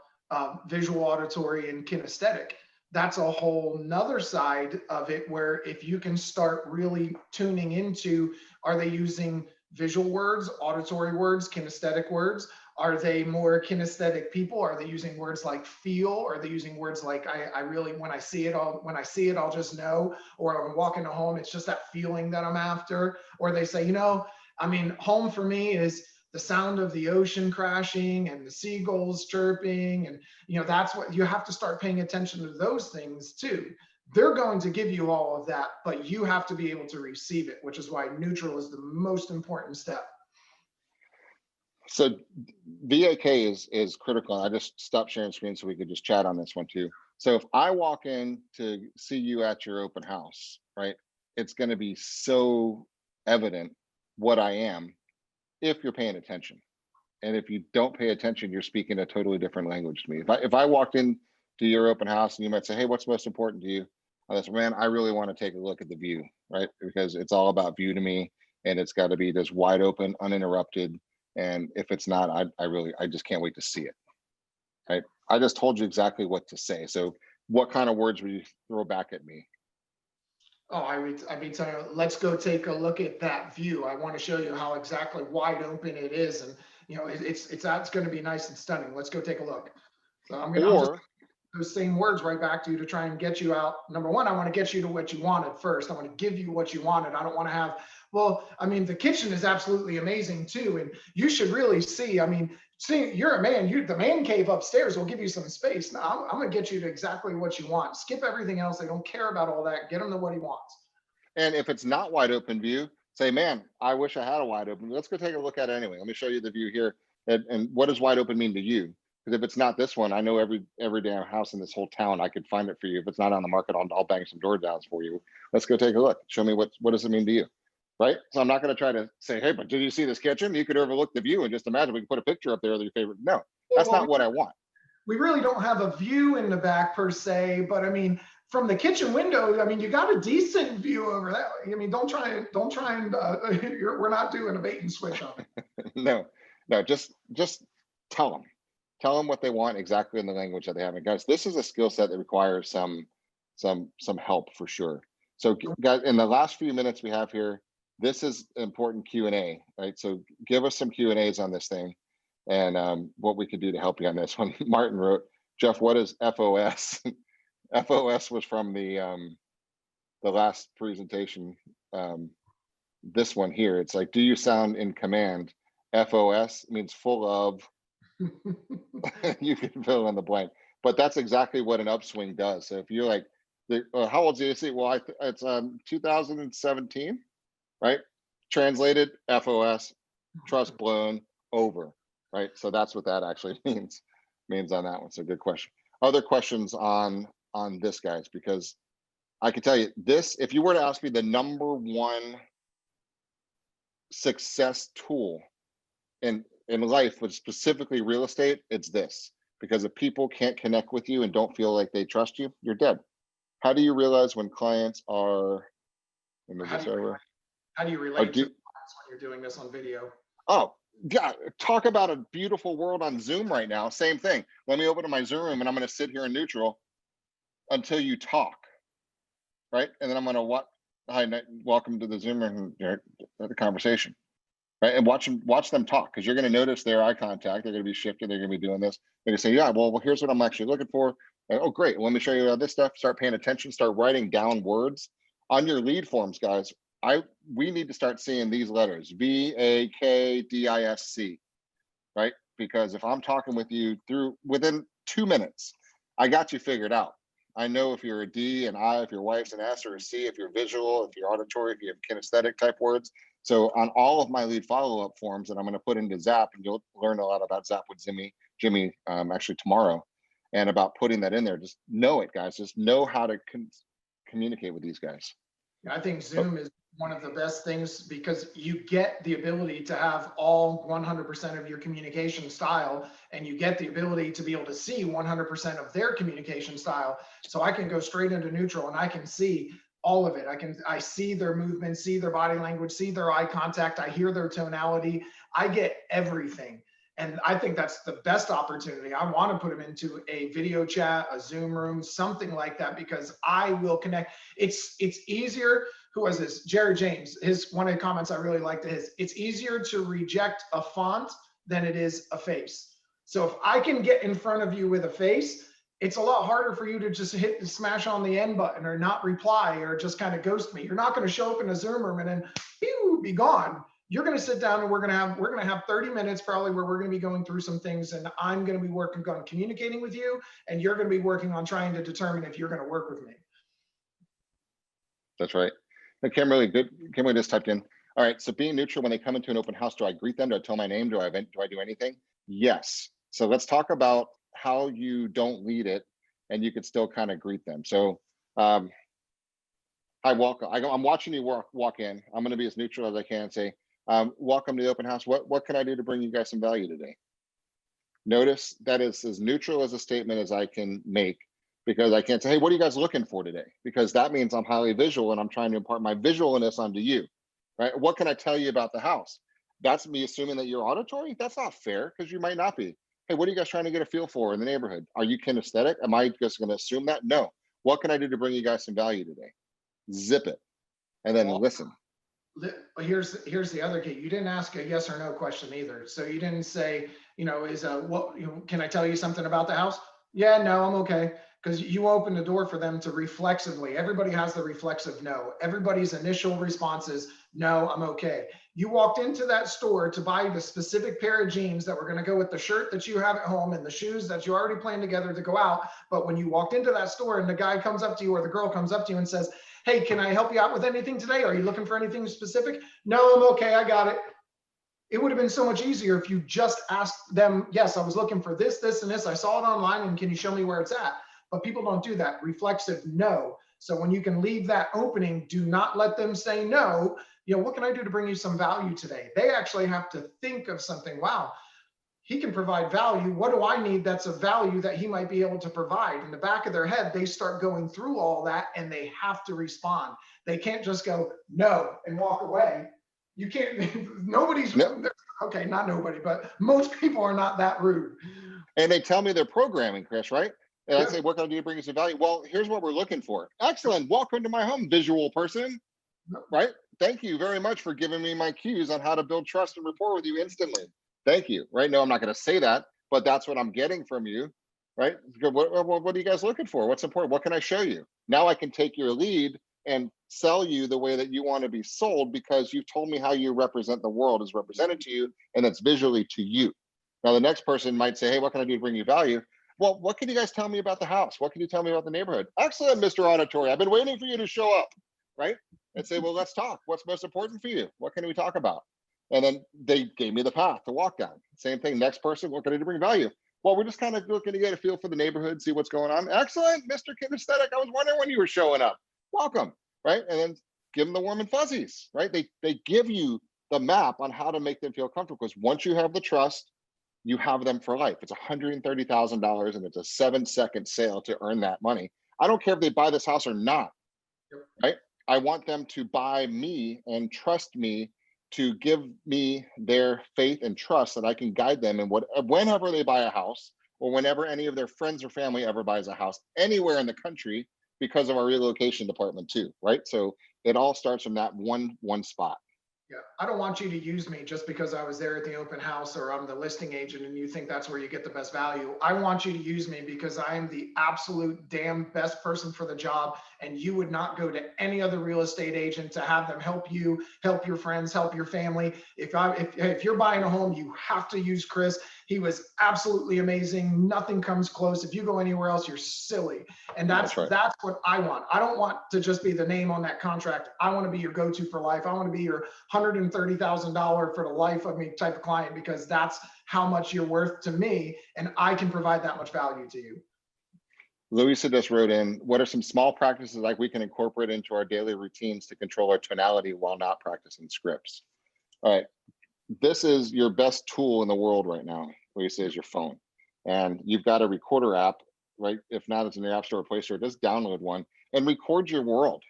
B: visual, auditory, and kinesthetic. That's a whole nother side of it, where if you can start really tuning into, are they using visual words, auditory words, kinesthetic words? Are they more kinesthetic people? Are they using words like feel? Are they using words like I really, when I see it, I'll just know, or I'm walking to home, it's just that feeling that I'm after. Or they say, home for me is the sound of the ocean crashing and the seagulls chirping. And, that's what you have to start paying attention to, those things too. They're going to give you all of that, but you have to be able to receive it, which is why neutral is the most important step.
A: So VAK is critical. I just stopped sharing screen so we could just chat on this one too. So if I walk in to see you at your open house, right, it's going to be so evident what I am if you're paying attention. And if you don't pay attention, you're speaking a totally different language to me. If I walked in to your open house and you might say, hey, what's most important to you? I say, man, I really want to take a look at the view, right? Because it's all about view to me, and it's got to be just wide open, uninterrupted. And if it's not, I just can't wait to see it, right? I just told you exactly what to say. So what kind of words would you throw back at me?
B: Oh, I'd be telling you, let's go take a look at that view. I want to show you how exactly wide open it is. And, you know, it's going to be nice and stunning. Let's go take a look. So I'm just
A: Or
B: those same words right back to you to try and get you out. Number one, I want to get you to what you wanted first. I want to give you what you wanted. I don't want to have, well, I mean, the kitchen is absolutely amazing too. And you should really see, I mean, see, you're a man, the man cave upstairs will give you some space. Now I'm going to get you to exactly what you want. Skip everything else. They don't care about all that. Get him to what he wants.
A: and if it's not wide open view, say, man, I wish I had a wide open. Let's go take a look at it anyway. Let me show you the view here. And what does wide open mean to you? Because if it's not this one, I know every damn house in this whole town, I could find it for you. If it's not on the market, I'll bang some door downs for you. Let's go take a look. Show me what does it mean to you, right? So I'm not going to try to say, hey, but did you see this kitchen? You could overlook the view and just imagine we can put a picture up there of your favorite. No, that's
B: Well,
A: not what I want.
B: we really don't have a view in the back per se, but I mean, from the kitchen window, I mean, you got a decent view over that. I mean, don't try and we're not doing a bait and switch on it.
A: No, just tell them what they want exactly in the language that they have. And guys, this is a skill set that requires some help for sure. So guys, in the last few minutes we have here, this is important Q&A, right? So give us some Q&As on this thing and what we could do to help you on this one. Martin wrote, Jeff, what is FOS? FOS was from the last presentation. This one here, it's like, do you sound in command? FOS means full of. You can fill in the blank, but that's exactly what an upswing does. So if you're like, how old do you see? Well, it's 2017, right? Translated, FOS, trust blown, over, right? So that's what that actually means on that one. So good question. Other questions on this, guys, because I can tell you this, if you were to ask me the number one success tool in life, but specifically real estate, it's this. Because if people can't connect with you and don't feel like they trust you, you're dead. How do you realize when clients are,
B: How do you relate to clients when you're doing this on video?
A: Oh, yeah, talk about a beautiful world on Zoom right now. Same thing. Let me open to my Zoom room and I'm going to sit here in neutral until you talk, right? And then I'm going to hi, welcome to the Zoom room, the conversation. Right, and watch them talk, because you're going to notice their eye contact. They're going to be shifting. They're going to be doing this. They're going to say, yeah, well, here's what I'm actually looking for. And, oh, great. Well, let me show you this stuff. Start paying attention. Start writing down words on your lead forms, guys. We need to start seeing these letters, VAKDISC, right? Because if I'm talking with you within 2 minutes, I got you figured out. I know if you're a D, an I, if your wife's an S or a C, if you're visual, if you're auditory, if you have kinesthetic type words. So on all of my lead follow-up forms that I'm going to put into Zap, and you'll learn a lot about Zap with Jimmy actually tomorrow, and about putting that in there. Just know it, guys. Just know how to communicate with these guys.
B: I think Zoom is one of the best things because you get the ability to have all 100% of your communication style, and you get the ability to be able to see 100% of their communication style. So I can go straight into neutral and I can see all of it. I see their movement, see their body language, see their eye contact. I hear their tonality. I get everything. And I think that's the best opportunity. I want to put them into a video chat, a Zoom room, something like that, because I will connect. It's easier. Who was this? Jared James. One of the comments I really liked is, it's easier to reject a font than it is a face. So if I can get in front of you with a face, it's a lot harder for you to just smash on the end button or not reply or just kind of ghost me. You're not going to show up in a Zoom room and then be gone. You're going to sit down and we're going to have 30 minutes probably where we're going to be going through some things, and I'm going to be working on communicating with you, and you're going to be working on trying to determine if you're going to work with me.
A: That's right. And Kimberly just typed in. All right. So being neutral when they come into an open house, do I greet them? Do I tell my name? Do I do anything? Yes. So let's talk about how you don't lead it and you can still kind of greet them. So hi, welcome. I'm watching you walk in. I'm going to be as neutral as I can, say, welcome to the open house. What can I do to bring you guys some value today? Notice that is as neutral as a statement as I can make, because I can't say, hey, what are you guys looking for today? Because that means I'm highly visual and I'm trying to impart my visualness onto you, right? What can I tell you about the house? That's me assuming that you're auditory. That's not fair, because you might not be. Hey, what are you guys trying to get a feel for in the neighborhood? Are you kinesthetic? Am I just going to assume that? No. What can I do to bring you guys some value today? zip it, and then listen.
B: Here's the other key. You didn't ask a yes or no question either. So you didn't say, can I tell you something about the house? Yeah, no, I'm okay. Because you open the door for them to reflexively. Everybody has the reflexive no. Everybody's initial response is no, I'm okay. You walked into that store to buy the specific pair of jeans that were going to go with the shirt that you have at home and the shoes that you already planned together to go out. But when you walked into that store and the guy comes up to you or the girl comes up to you and says, hey, can I help you out with anything today? Are you looking for anything specific? No, I'm okay. I got it. It would have been so much easier if you just asked them, yes, I was looking for this, this, and this. I saw it online and can you show me where it's at? But people don't do that. Reflexive no. So when you can leave that opening, do not let them say no. What can I do to bring you some value today? They actually have to think of something. Wow, he can provide value. What do I need that's of value that he might be able to provide? In the back of their head, they start going through all that and they have to respond. They can't just go no and walk away. You can't, nobody's, okay, not nobody, but most people are not that rude.
A: And they tell me they're programming, Chris, right? And I say, what can I do to bring you some value? Well, here's what we're looking for. Excellent. Welcome to my home, visual person, right? Thank you very much for giving me my cues on how to build trust and rapport with you instantly. Thank you, right? No, I'm not going to say that, but that's what I'm getting from you, right? What are you guys looking for? What's important? What can I show you? Now I can take your lead and sell you the way that you want to be sold because you've told me how you represent the world is represented to you, and it's visually to you. Now, the next person might say, hey, what can I do to bring you value? Well, what can you guys tell me about the house? What can you tell me about the neighborhood? Excellent, Mr. Auditory. I've been waiting for you to show up, right? And say, well, let's talk. What's most important for you? What can we talk about? And then they gave me the path to walk down. Same thing, next person, what can I do to bring value? Well, we're just kind of looking to get a feel for the neighborhood, see what's going on. Excellent, Mr. Kinesthetic. I was wondering when you were showing up. Welcome, right? And then give them the warm and fuzzies, right? They give you the map on how to make them feel comfortable, because once you have the trust, you have them for life. It's $130,000 and it's a 7-second sale to earn that money. I don't care if they buy this house or not, right? I want them to buy me and trust me to give me their faith and trust that I can guide them in whenever they buy a house or whenever any of their friends or family ever buys a house anywhere in the country, because of our relocation department too, right? So it all starts from that one spot.
B: Yeah, I don't want you to use me just because I was there at the open house or I'm the listing agent and you think that's where you get the best value. I want you to use me because I am the absolute damn best person for the job, and you would not go to any other real estate agent to have them help you, help your friends, help your family. If you're buying a home, you have to use Chris. He was absolutely amazing. Nothing comes close. If you go anywhere else, you're silly. And that's what I want. I don't want to just be the name on that contract. I want to be your go-to for life. I want to be your $130,000 for the life of me type of client, because that's how much you're worth to me, and I can provide that much value to you.
A: Louisa just wrote in, what are some small practices like we can incorporate into our daily routines to control our tonality while not practicing scripts? All right, this is your best tool in the world right now, Louisa, is your phone. And you've got a recorder app, right? If not, it's in the App Store or Play Store. Just download one and record your world,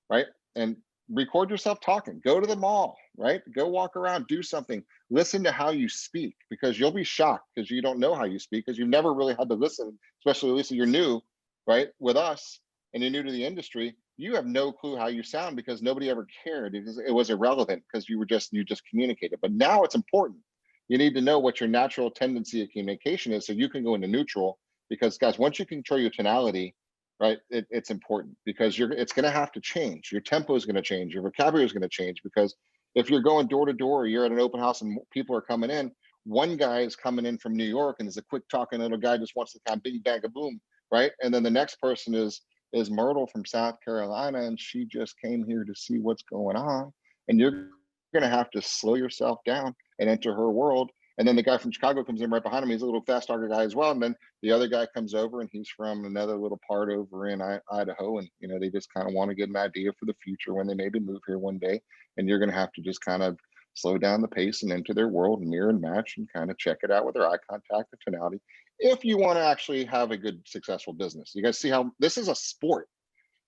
A: right? And record yourself talking. Go to the mall, right? Go walk around, do something. Listen to how you speak, because you'll be shocked because you don't know how you speak, because you've never really had to listen, especially Lisa, you're new, right? With us, and you're new to the industry. You have no clue how you sound because nobody ever cared. It was irrelevant because you just communicated. But now it's important. You need to know what your natural tendency of communication is so you can go into neutral, because guys, once you control your tonality, right, it's important, because it's going to have to change. Your tempo is going to change. Your vocabulary is going to change, because if you're going door to door, or you're at an open house and people are coming in, one guy is coming in from New York and is a quick talking little guy, just wants to kind of bing bang a boom, right? And then the next person is Myrtle from South Carolina, and she just came here to see what's going on. And you're going to have to slow yourself down and enter her world. And then the guy from Chicago comes in right behind him. He's a little fast talker guy as well. And then the other guy comes over and he's from another little part over in Idaho. And, you know, they just kind of want to get an idea for the future when they maybe move here one day. And you're going to have to just kind of slow down the pace and enter their world and mirror and match and kind of check it out with their eye contact and tonality, if you want to actually have a good, successful business. You guys see how this is a sport,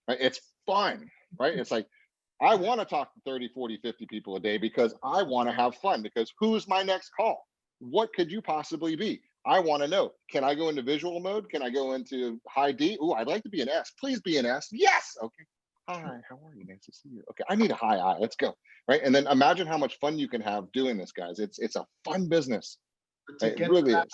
A: right? It's fun, right? It's like, I want to talk to 30, 40, 50 people a day because I want to have fun, because who's my next call? What could you possibly be? I want to know. Can I go into visual mode? Can I go into high D? Ooh, I'd like to be an S. Please be an S. Yes. Okay. Hi, how are you? Nice to see you. Okay, I need a hi. Let's go. Right. And then imagine how much fun you can have doing this, guys. It's a fun business.
B: But
A: Right? It really is.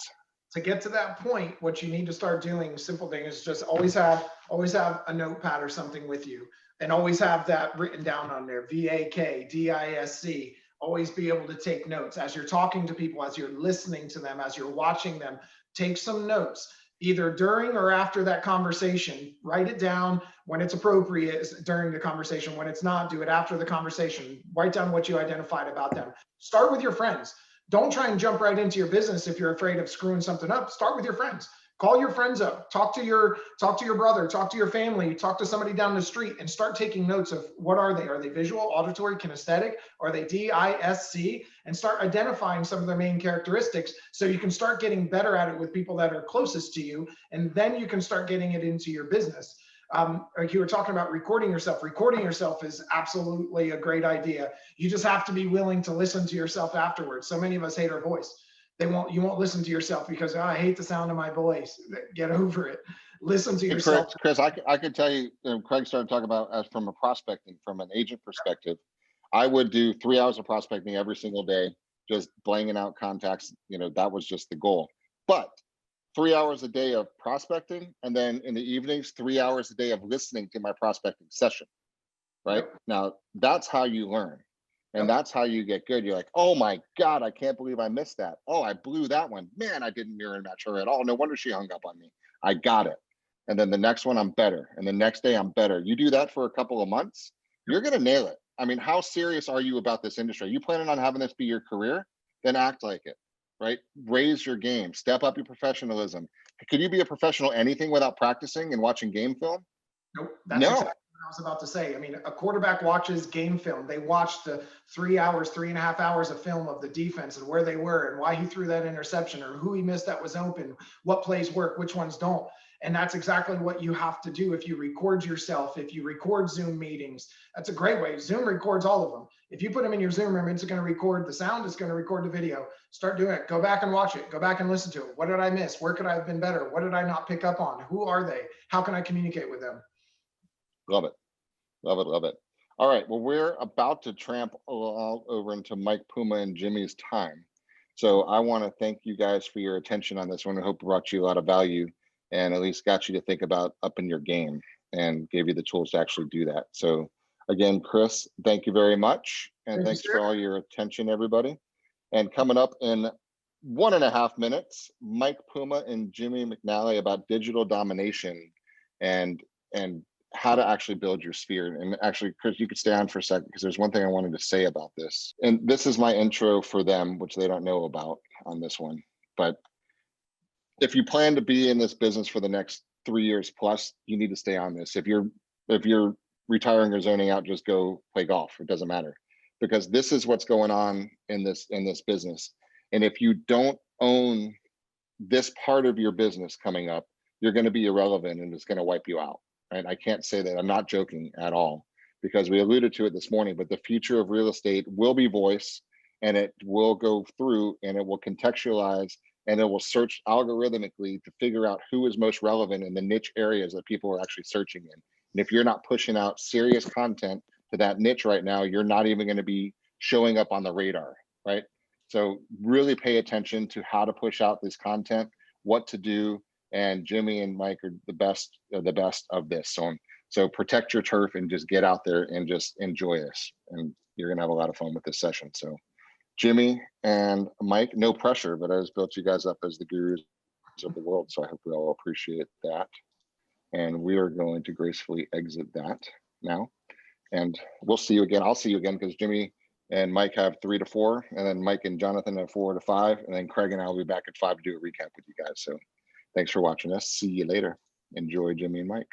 B: to get to that point, what you need to start doing, simple thing, is just always have a notepad or something with you, and always have that written down on there. VAKDISC. Always be able to take notes as you're talking to people, as you're listening to them, as you're watching them. Take some notes, either during or after that conversation. Write it down when it's appropriate during the conversation. When it's not, do it after the conversation. Write down what you identified about them. Start with your friends. Don't try and jump right into your business if you're afraid of screwing something up. Start with your friends. Call your friends up. Talk to your brother. Talk to your family. Talk to somebody down the street, and start taking notes of what are they? Are they visual, auditory, kinesthetic? Are they DISC? And start identifying some of their main characteristics, so you can start getting better at it with people that are closest to you, and then you can start getting it into your business. Like you were talking about recording yourself. Recording yourself is absolutely a great idea. You just have to be willing to listen to yourself afterwards. So many of us hate our voice. You won't listen to yourself because, oh, I hate the sound of my voice. Get over it. Listen to yourself.
A: Chris, I could tell you, Craig started talking about as from a prospecting, from an agent perspective, I would do 3 hours of prospecting every single day, just blanging out contacts. That was just the goal. But 3 hours a day of prospecting, and then in the evenings, 3 hours a day of listening to my prospecting session. Right? Yep. Now, that's how you learn. And that's how you get good. You're like, oh my God, I can't believe I missed that. Oh, I blew that one. Man, I didn't mirror match her at all. No wonder she hung up on me. I got it. And then the next one, I'm better. And the next day, I'm better. You do that for a couple of months, you're going to nail it. I mean, how serious are you about this industry? Are you planning on having this be your career? Then act like it, right? Raise your game, step up your professionalism. Could you be a professional anything without practicing and watching game film?
B: Nope. That's exactly what I was about to say. I mean, a quarterback watches game film. They watch the 3 hours, 3.5 hours of film of the defense and where they were and why he threw that interception or who he missed that was open, what plays work, which ones don't. And that's exactly what you have to do if you record yourself, if you record Zoom meetings. That's a great way. Zoom records all of them. If you put them in your Zoom room, it's going to record the sound, it's going to record the video. Start doing it. Go back and watch it. Go back and listen to it. What did I miss? Where could I have been better? What did I not pick up on? Who are they? How can I communicate with them?
A: Love it. Love it. Love it. All right. Well, we're about to tramp all over into Mike Puma and Jimmy's time. So I want to thank you guys for your attention on this one. I hope it brought you a lot of value and at least got you to think about upping your game and gave you the tools to actually do that. So again, Chris, thank you very much. And thanks for all your attention, everybody. And coming up in 1.5 minutes, Mike Puma and Jimmy McNally about digital domination and how to actually build your sphere. And actually, Chris, you could stay on for a second because there's one thing I wanted to say about this. And this is my intro for them, which they don't know about on this one. But if you plan to be in this business for the next 3 years plus, you need to stay on this. If you're retiring or zoning out, just go play golf. It doesn't matter, because this is what's going on in this business. And if you don't own this part of your business coming up, you're going to be irrelevant and it's going to wipe you out. And I can't say that. I'm not joking at all, because we alluded to it this morning, but the future of real estate will be voice, and it will go through and it will contextualize and it will search algorithmically to figure out who is most relevant in the niche areas that people are actually searching in. And if you're not pushing out serious content to that niche right now, you're not even going to be showing up on the radar, right? So really pay attention to how to push out this content, what to do. And Jimmy and Mike are the best of this. So protect your turf and just get out there and just enjoy this. And you're gonna have a lot of fun with this session. So Jimmy and Mike, no pressure, but I just built you guys up as the gurus of the world. So I hope we all appreciate that. And we are going to gracefully exit that now. And we'll see you again. I'll see you again because Jimmy and Mike have 3 to 4, and then Mike and Jonathan have 4 to 5, and then Craig and I will be back at 5 to do a recap with you guys. So thanks for watching us. See you later. Enjoy Jimmy and Mike.